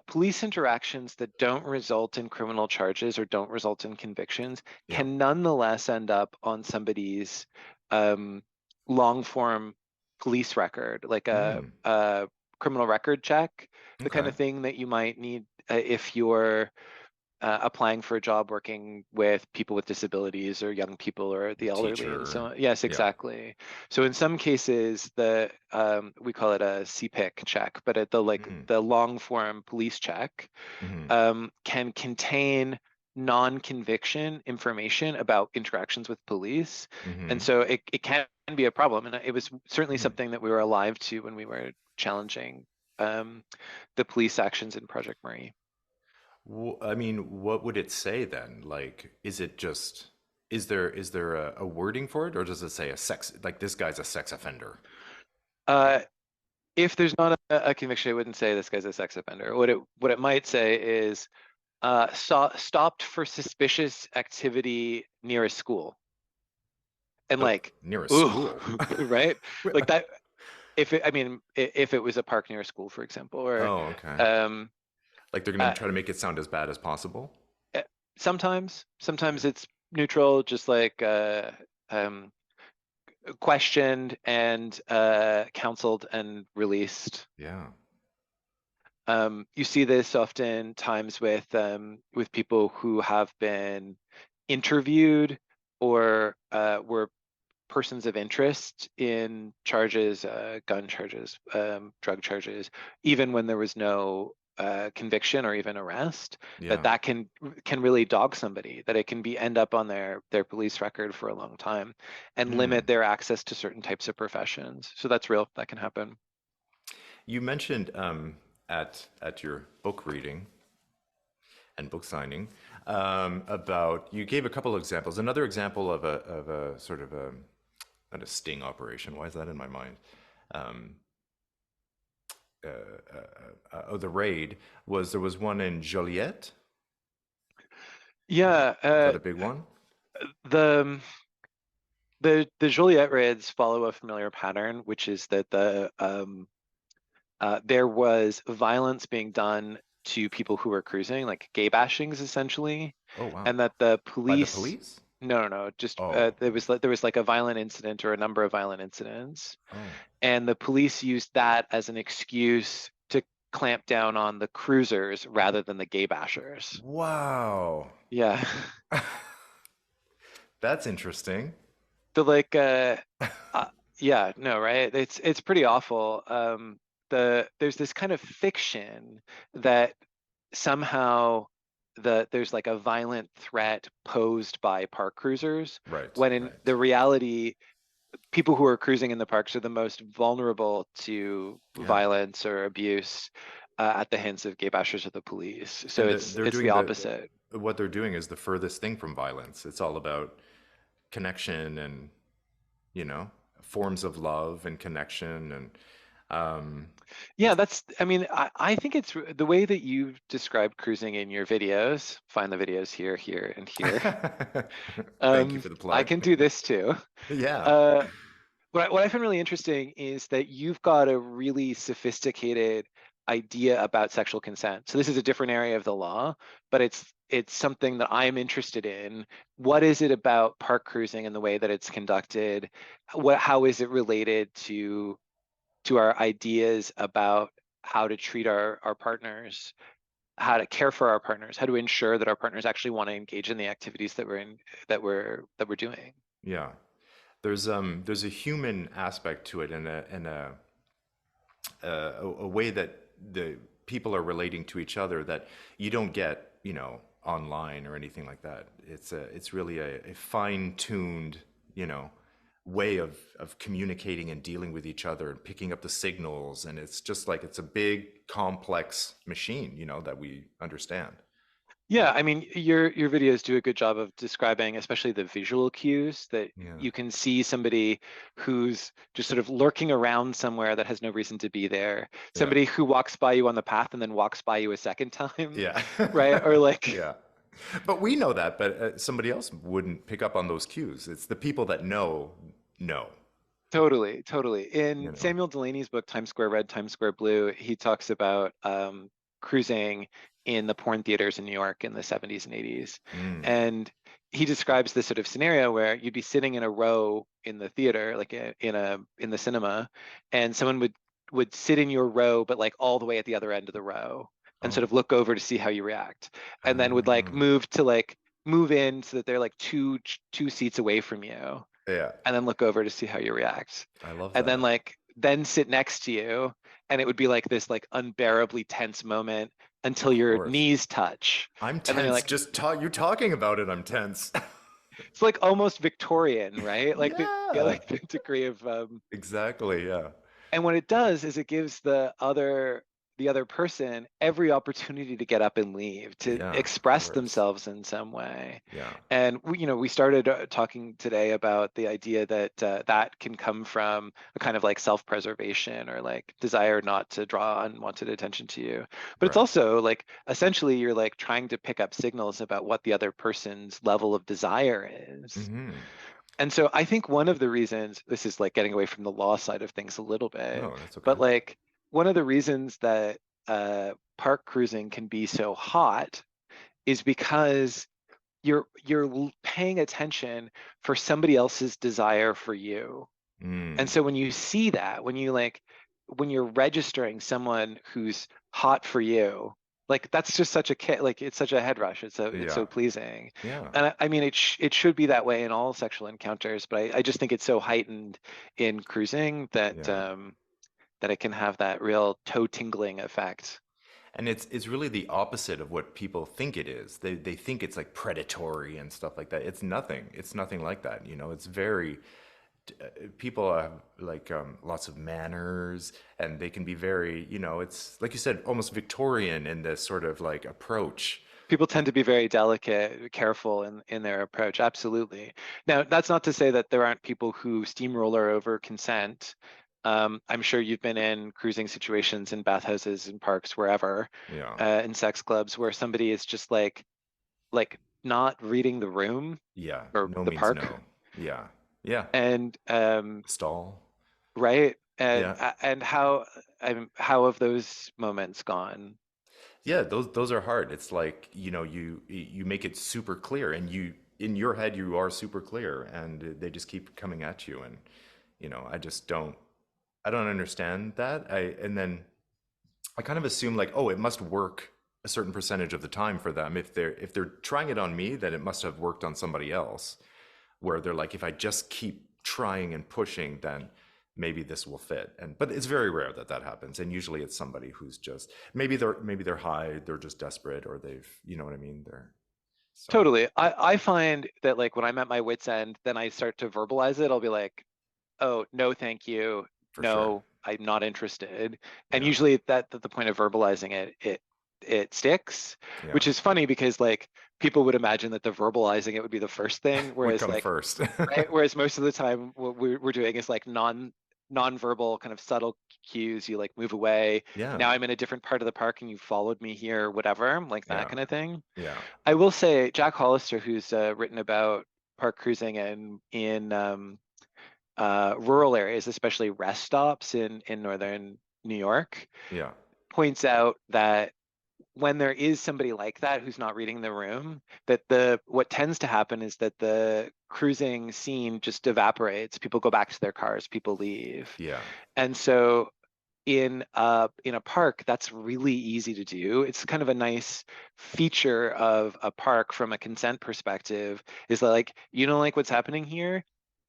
police interactions that don't result in criminal charges or don't result in convictions Yeah. can nonetheless end up on somebody's um, long form police record, like Mm. a criminal record check, the kind Okay. of thing that you might need if you're applying for a job working with people with disabilities or young people or the elderly and so Teacher. on. Yes, Yeah. exactly. So in some cases, we call it a CPIC check, but Mm. the long form police check Hmm. can contain non-conviction information about interactions with police, and Hmm. so it can be a problem. And it was certainly something that we were alive to when we were challenging the police actions in Project Marie. I mean, what would it say then? Like, is it just is there a wording for it, or does it say a sex like this guy's a sex offender? Uh, if there's not a conviction, I wouldn't say this guy's a sex offender. What it might say is stopped for suspicious activity near a school, and like, Near a ooh, school? right? Like that. I mean, if it was a park near a school, for example, or Oh, okay. um, Like they're gonna uh, try to make it sound as bad as possible? uh, sometimes Yeah. it's neutral, just like um, questioned and counseled and released. Yeah. You see this oftentimes with people who have been interviewed or were persons of interest in charges, gun charges, drug charges, even when there was no conviction or even arrest, that Yeah. that can really dog somebody, that it can be end up on their police record for a long time and limit Hmm. their access to certain types of professions. So that's real. That can happen. You mentioned at your book reading and book signing about you gave a couple of examples. Another example of a sort of a not a sting operation. Why is that in my mind? Um, the raid was there was one in Joliet. Yeah, Was that a big one? the the Joliet raids follow a familiar pattern, which is that there was violence being done to people who were cruising, like gay bashings essentially, Oh wow. and that the By the police, police? no, just Oh. there was like a violent incident or a number of violent incidents, Oh. and the police used that as an excuse to clamp down on the cruisers rather than the gay bashers. Wow. Yeah. That's interesting. So like uh yeah, no, right? It's pretty awful. There's this kind of fiction that somehow there's like a violent threat posed by park cruisers, Right, when in right. the reality, people who are cruising in the parks are the most vulnerable to Yeah. violence or abuse at the hands of gay bashers or the police. So And they're it's the doing opposite. what they're doing is the furthest thing from violence. It's all about connection and, you know, forms of love and connection and um Yeah, I mean, I think it's the way that you've described cruising in your videos. Find the videos here, here, and here. thank you for the I plug. can do this too. Yeah. Uh, what I find really interesting is that you've got a really sophisticated idea about sexual consent. So this is a different area of the law, but it's something that I'm interested in. What is it about park cruising and the way that it's conducted? How is it related to our ideas about how to treat our partners, how to care for our partners, how to ensure that our partners actually want to engage in the activities that we're doing. Yeah. There's a human aspect to it and a way that the people are relating to each other that you don't get, you know, online or anything like that. It's really a fine-tuned, you know, way of communicating and dealing with each other and picking up the signals. And it's just like it's a big complex machine, you know, that we understand. Yeah, I mean, your videos do a good job of describing, especially the visual cues, that Yeah. you can see somebody who's just sort of lurking around somewhere that has no reason to be there. Yeah. Somebody who walks by you on the path and then walks by you a second time, Yeah. right? Or like, Yeah. But we know that, but somebody else wouldn't pick up on those cues. It's the people that know, totally, totally. you In know. Samuel Delaney's book, Times Square Red, Times Square Blue, he talks about cruising in the porn theaters in New York in the 70s and 80s. Mm. And he describes this sort of scenario where you'd be sitting in a row in the theater, like in the cinema, and someone would sit in your row, but like all the way at the other end of the row, and sort Oh. of look over to see how you react, and then would like Ah. move in so that they're like two seats away from you, Yeah. and then look over to see how you react, I love and then that. then sit next to you, and it would be like this like unbearably tense moment until Of your course. knees touch, I'm and then you're tense. like, Just you talking about it, I'm tense. it's like almost Victorian, right? Like Yeah. the degree of Exactly. Yeah. and what it does is it gives the other person every opportunity to get up and leave, to Yeah. Of express course. themselves in some way. Yeah. And we started talking today about the idea that that can come from a kind of like self-preservation or like desire not to draw unwanted attention to you. But it's Right. also like essentially you're like trying to pick up signals about what the other person's level of desire is. Mm-hmm. And so I think one of the reasons, this is like getting away from the law side of things a little bit, No, that's okay. but like one of the reasons that park cruising can be so hot is because you're paying attention for somebody else's desire for you. And Mm. so when you see that, when you're registering someone who's hot for you, like that's just such a like it's such a head rush. It's Yeah. so pleasing. Yeah. And I mean it should be that way in all sexual encounters, but I just think it's so heightened in cruising that Yeah. that it can have that real toe tingling effect. And it's really the opposite of what people think it is. They think it's like predatory and stuff like that. It's nothing. It's nothing like that. You know, it's very people have like lots of manners, and they can be very, you know, it's like you said, almost Victorian in this sort of like approach. People tend to be very delicate, careful in their approach. Absolutely. Now, that's not to say that there aren't people who steamroller over consent. I'm sure you've been in cruising situations in bathhouses and parks, wherever, Yeah. in sex clubs, where somebody is just like not reading the room Yeah. or No the means park, no. Yeah. Yeah. and Stall. right, Yeah. and how have those moments gone? Yeah, those are hard. It's like, you know, you make it super clear, and you in your head you are super clear, and they just keep coming at you. And you know, I don't understand that. And then I kind of assume like, oh, it must work a certain percentage of the time for them. If they're trying it on me, then it must have worked on somebody else, where they're like, if I just keep trying and pushing, then maybe this will fit. And but it's very rare that that happens. And usually it's somebody who's just maybe they're high, they're just desperate, or they've, you know what I mean? They're so Totally. I find that like when I'm at my wit's end, then I start to verbalize it. I'll be like, oh, no, thank you. for sure. No, I'm not interested. And Yeah. usually at the point of verbalizing it, it sticks, Yeah. which is funny because like people would imagine that the verbalizing it would be the first thing, Would whereas come like first. right, whereas most of the time what we're doing is like non-verbal kind of subtle cues. You like move away. Yeah. Now I'm in a different part of the park and you followed me here, whatever, like that Yeah. kind of thing. Yeah. I will say Jack Hollister, who's written about park cruising and in rural areas, especially rest stops in northern New York, Yeah. points out that when there is somebody like that who's not reading the room, that the what tends to happen is that the cruising scene just evaporates. People go back to their cars, people leave. Yeah. And so in a park, that's really easy to do. It's kind of a nice feature of a park from a consent perspective, is that like you don't like what's happening here,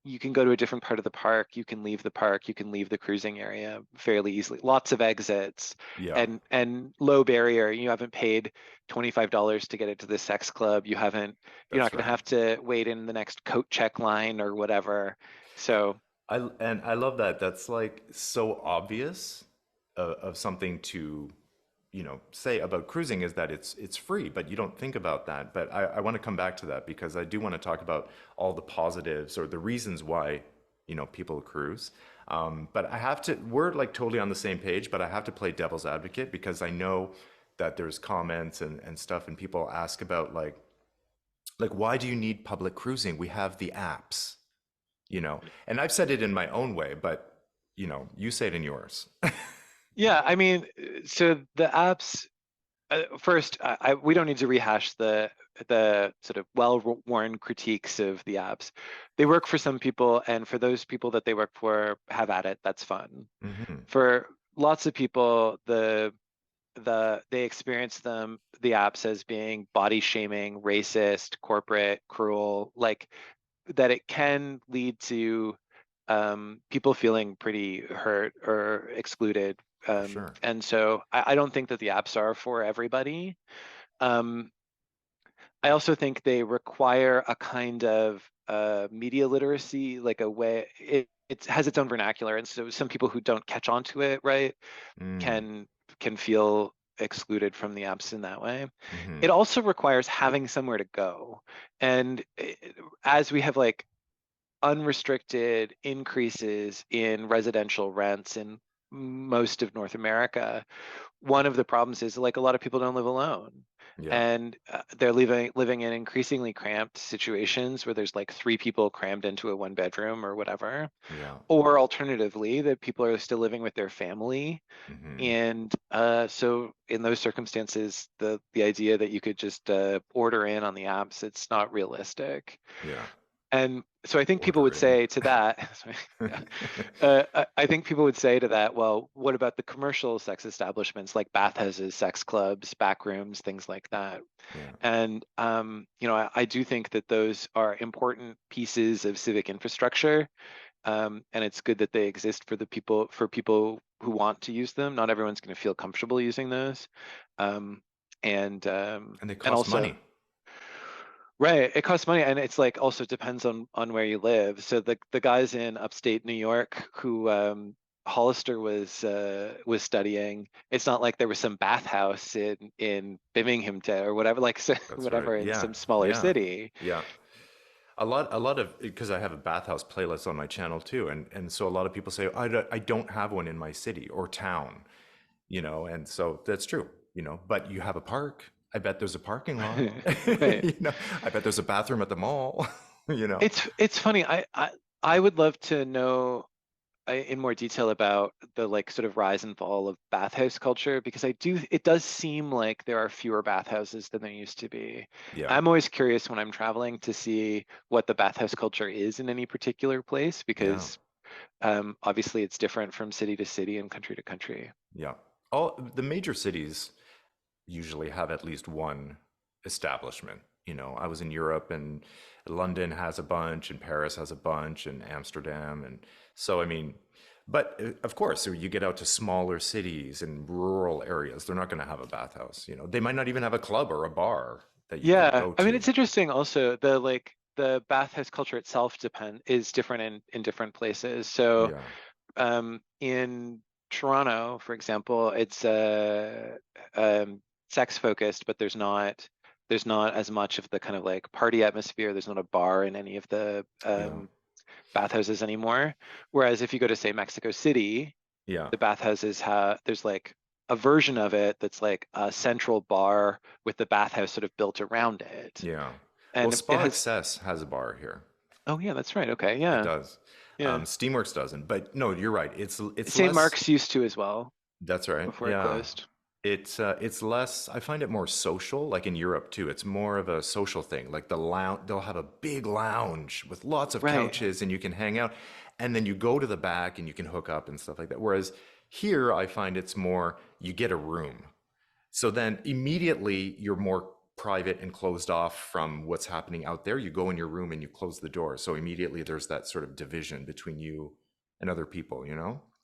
you can go to a different part of the park, you can leave the park, you can leave the cruising area fairly easily. Lots of exits Yeah. and low barrier. You haven't paid $25 to get into the sex club. You're not That's going to right. have to wait in the next coat check line or whatever. So I love that. That's like so obvious of something to, you know, say about cruising, is that it's free, but you don't think about that. But I want to come back to that because I do want to talk about all the positives or the reasons why, you know, people cruise. But I have to, we're like totally on the same page, but I have to play devil's advocate because I know that there's comments and stuff, and people ask about like why do you need public cruising? We have the apps, you know. And I've said it in my own way, but you know, you say it in yours. yeah, I mean, so the apps. First, we don't need to rehash the sort of well-worn critiques of the apps. They work for some people, and for those people that they work for, have at it. That's fun. Hmm. For lots of people, they experience the apps as being body shaming, racist, corporate, cruel, like that it can lead to people feeling pretty hurt or excluded. For sure. And so I don't think that the apps are for everybody. Um, I also think they require a kind of media literacy, like a way it has its own vernacular, and so some people who don't catch on to it, right, Mm. can can feel excluded from the apps in that way. Hmm. It also requires having somewhere to go, and as we have like unrestricted increases in residential rents in most of North America, one of the problems is like a lot of people don't live alone, Yeah. and they're living in increasingly cramped situations where there's like three people crammed into a one bedroom or whatever, Yeah. or alternatively that people are still living with their family. Hmm. And so in those circumstances, the idea that you could just order in on the apps, it's not realistic. Yeah. And so I think people would Order in. say to that, sorry, yeah, I think people would say to that, well, what about the commercial sex establishments like bathhouses, sex clubs, back rooms, things like that? Yeah. And I do think that those are important pieces of civic infrastructure. and it's good that they exist for people who want to use them. Not everyone's going to feel comfortable using those, um, And they and cost also money. right, it costs money, and it's like also depends on where you live. So the guys in upstate New York who Hollister was studying, it's not like there was some bathhouse in Biminghamton or whatever, like so, That's right. whatever in Yeah. some smaller Yeah. city. Yeah. A lot of, because I have a bathhouse playlist on my channel too, and so a lot of people say I don't have one in my city or town, and so that's true, but you have a park. I bet there's a parking lot. Right. I bet there's a bathroom at the mall. you know. It's funny. I would love to know in more detail about the like sort of rise and fall of bathhouse culture, because it does seem like there are fewer bathhouses than there used to be. Yeah. I'm always curious when I'm traveling to see what the bathhouse culture is in any particular place, Yeah. because obviously it's different from city to city and country to country. Yeah. All the major cities usually have at least one establishment. I was in Europe, and London has a bunch, and Paris has a bunch, and Amsterdam. And so, I mean, but of course, so you get out to smaller cities and rural areas, they're not going to have a bathhouse. They might not even have a club or a bar that you can Yeah, go I mean to. it's interesting also the bathhouse culture itself is different in different places. So Yeah. in Toronto, for example, it's sex focused, but there's not as much of the kind of like party atmosphere. There's not a bar in any of the Yeah. bathhouses anymore. Whereas if you go to say Mexico City, Yeah. the bathhouses have there's like a version of it that's like a central bar with the bathhouse sort of built around it, Yeah. Well, and it Spa has. Access has a bar here. Oh yeah, that's right. Okay, It yeah, does. yeah. Steamworks doesn't, but no, you're right. It's St. less. Mark's used to as well That's right. before it Yeah. closed. It's less. I find it more social, like in Europe too. It's more of a social thing. Like the lounge, they'll have a big lounge with lots of Right. couches, and you can hang out, and then you go to the back and you can hook up and stuff like that. Whereas here, I find it's more you get a room. So then immediately you're more private and closed off from what's happening out there. You go in your room and you close the door. So immediately there's that sort of division between you and other people,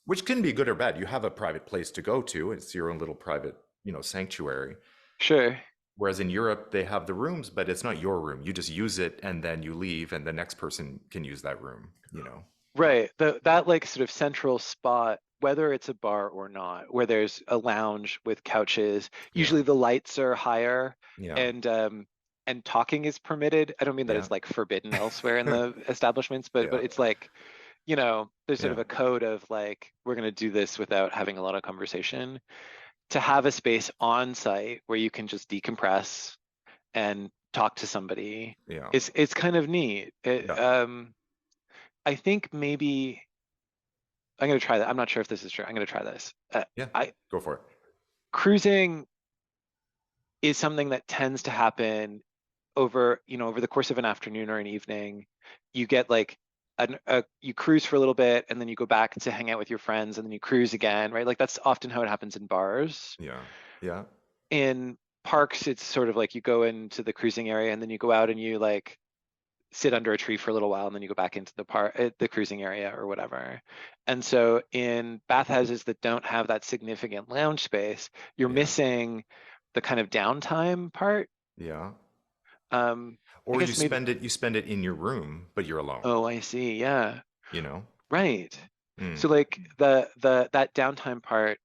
which can be good or bad. You have a private place to go to. It's your own little private, sanctuary. Sure. Whereas in Europe, they have the rooms, but it's not your room. You just use it and then you leave, and the next person can use that room. Right. That like sort of central spot, whether it's a bar or not, where there's a lounge with couches, Yeah. usually the lights are higher Yeah. and talking is permitted. I don't mean that Yeah. it's like forbidden elsewhere in the establishments, but Yeah. it's like, there's sort Yeah. of a code of like, we're going to do this without having a lot of conversation. To have a space on site where you can just decompress and talk to somebody Yeah. is it's kind of neat. Yeah. I think maybe I'm going to try that. I'm not sure if this is true. I'm going to try this. Yeah. I Go for it. Cruising is something that tends to happen over the course of an afternoon or an evening. You get like you cruise for a little bit and then you go back to hang out with your friends and then you cruise again, right? Like that's often how it happens in bars. Yeah. Yeah. In parks, it's sort of like you go into the cruising area and then you go out and you like sit under a tree for a little while and then you go back into the cruising area or whatever. And so in bathhouses that don't have that significant lounge space, you're Yeah. missing the kind of downtime part. Yeah. I Or you guess maybe. spend it you spend it in your room, but you're alone, Oh, I see. Yeah. you know? Right. Mm, So like the that downtime part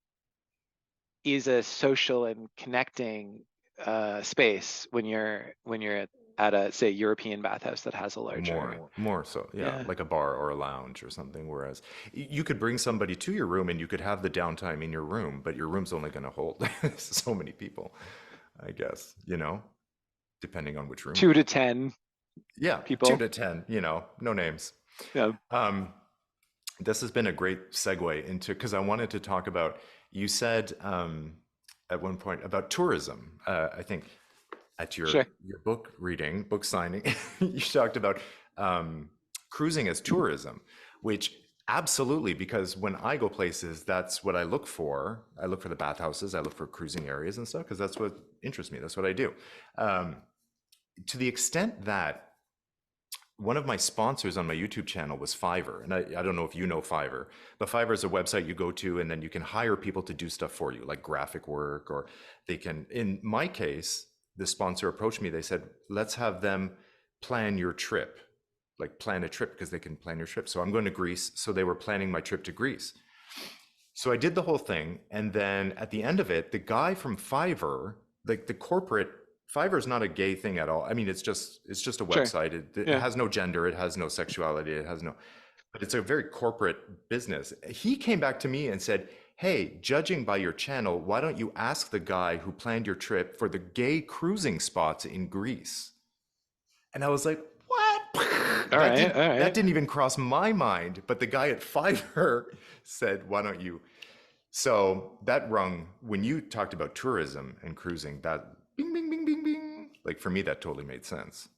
is a social and connecting space when you're at a say European bathhouse that has a larger. more so, yeah, Yeah. like a bar or a lounge or something. Whereas you could bring somebody to your room and you could have the downtime in your room, but your room's only going to hold so many people, I guess, depending on which room you Two to have. 10 Yeah, two people. to 10, no names. Yeah. Um, this has been a great segue into, because I wanted to talk about, you said at one point about tourism. I think at Sure. your book signing, you talked about cruising as tourism, which absolutely, because when I go places, that's what I look for. I look for the bathhouses, I look for cruising areas and stuff, because that's what interests me. That's what I do. To the extent that one of my sponsors on my YouTube channel was Fiverr. And I don't know if you know Fiverr, but Fiverr is a website you go to and then you can hire people to do stuff for you, like graphic work, or they can, in my case, the sponsor approached me. They said, let's have them plan your trip, like plan a trip because they can plan your trip. So I'm going to Greece. So they were planning my trip to Greece. So I did the whole thing. And then at the end of it, the guy from Fiverr, like the corporate, Fiverr is not a gay thing at all. I mean, it's just a Sure. website. It Yeah. has no gender, it has no sexuality, it has no, but it's a very corporate business. He came back to me and said, "Hey, judging by your channel, why don't you ask the guy who planned your trip for the gay cruising spots in Greece?" And I was like, "What?" All That right. didn't All that right. didn't even cross my mind. But the guy at Fiverr said, "Why don't you?" So that rung when you talked about tourism and cruising, that bing, bing, bing, bing, bing. Like for me, that totally made sense.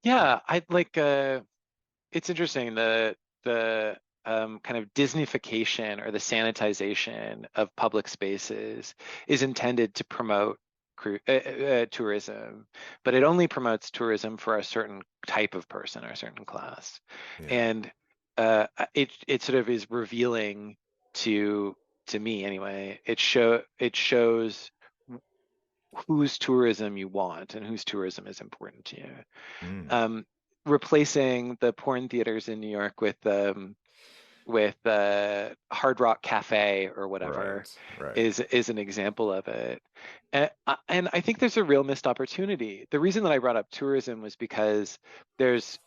Yeah. I like. It's interesting the kind of Disneyfication or the sanitization of public spaces is intended to promote tourism, but it only promotes tourism for a certain type of person or a certain class, Yeah. and it sort of is revealing to to me anyway. It shows whose tourism you want and whose tourism is important to you. Mm, Um, Replacing the porn theaters in New York with Hard Rock Cafe or whatever right. Right. is an example of it. And I think there's a real missed opportunity. The reason that I brought up tourism was because there's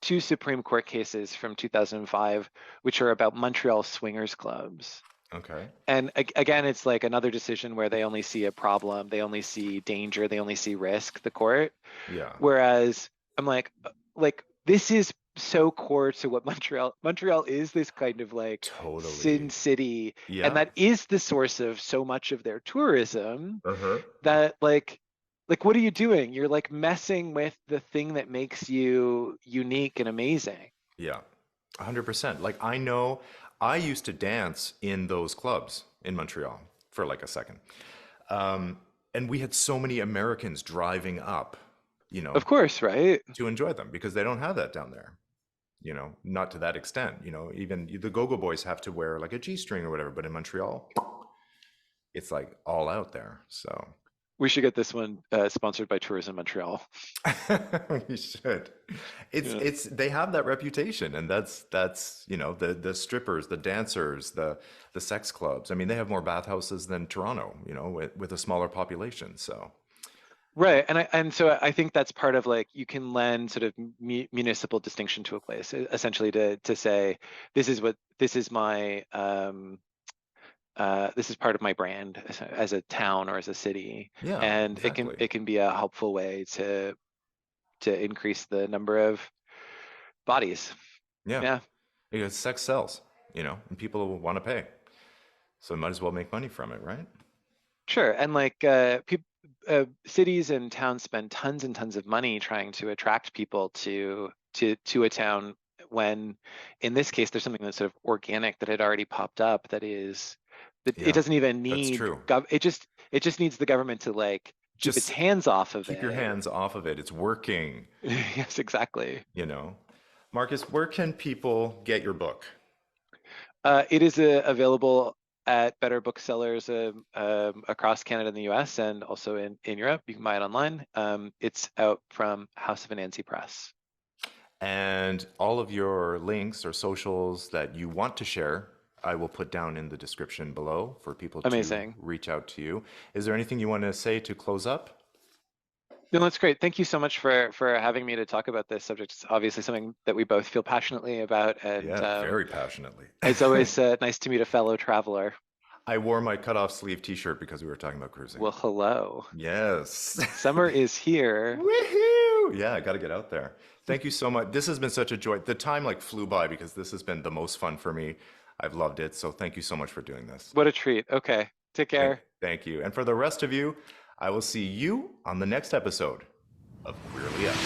two Supreme Court cases from 2005 which are about Montreal swingers clubs. Okay. And again, it's like another decision where they only see a problem, they only see danger, they only see risk, the court. Yeah. Whereas I'm like this is so core to what Montreal is, this kind of like sin Totally. city, and Yeah. that is the source of so much of their tourism. Uh-huh. That like what are you doing? You're like messing with the thing that makes you unique and amazing. Yeah. 100%. Like I know I used to dance in those clubs in Montreal for like a second. Um, and we had so many Americans driving up, you Of know, course, right? to enjoy them because they don't have that down there. Not to that extent. Even the go-go boys have to wear like a G-string or whatever, but in Montreal, it's like all out there. So We should get this one sponsored by Tourism Montreal. we should. It's Yeah. it's they have that reputation, and that's the strippers, the dancers, the sex clubs. I mean, they have more bathhouses than Toronto, with a smaller population. So Right, and so I think that's part of like you can lend sort of municipal distinction to a place, essentially to say this is my this is part of my brand as a town or as a city, yeah, and exactly. it can be a helpful way to increase the number of bodies. Yeah, Yeah, because sex sells, and people will want to pay, so might as well make money from it, right? sure, and like cities and towns spend tons and tons of money trying to attract people to a town when in this case there's something that's sort of organic that had already popped up that is that it Yeah, doesn't even that's need true. it just needs the government to like keep its Just hands off of keep your it. hands off of it. It's working, Yes, exactly. you know. Marcus, where can people get your book? It is available at better booksellers across Canada and the US and also in Europe. You can buy it online. It's out from House of Anansi Press. And all of your links or socials that you want to share, I will put down in the description below for people to Amazing. reach out to you. Is there anything you want to say to close up? No, that's great. Thank you so much for having me to talk about this subject. It's obviously something that we both feel passionately about, and Yeah, very passionately. it's always nice to meet a fellow traveler. I wore my cutoff sleeve t-shirt because we were talking about cruising. Well, hello. Yes. Summer is here. Woohoo! Yeah, I got to get out there. Thank you so much. This has been such a joy. The time like flew by because this has been the most fun for me. I've loved it. So thank you so much for doing this. What a treat. Okay, take Thank, care. thank you. And for the rest of you, I will see you on the next episode of Queerly Up.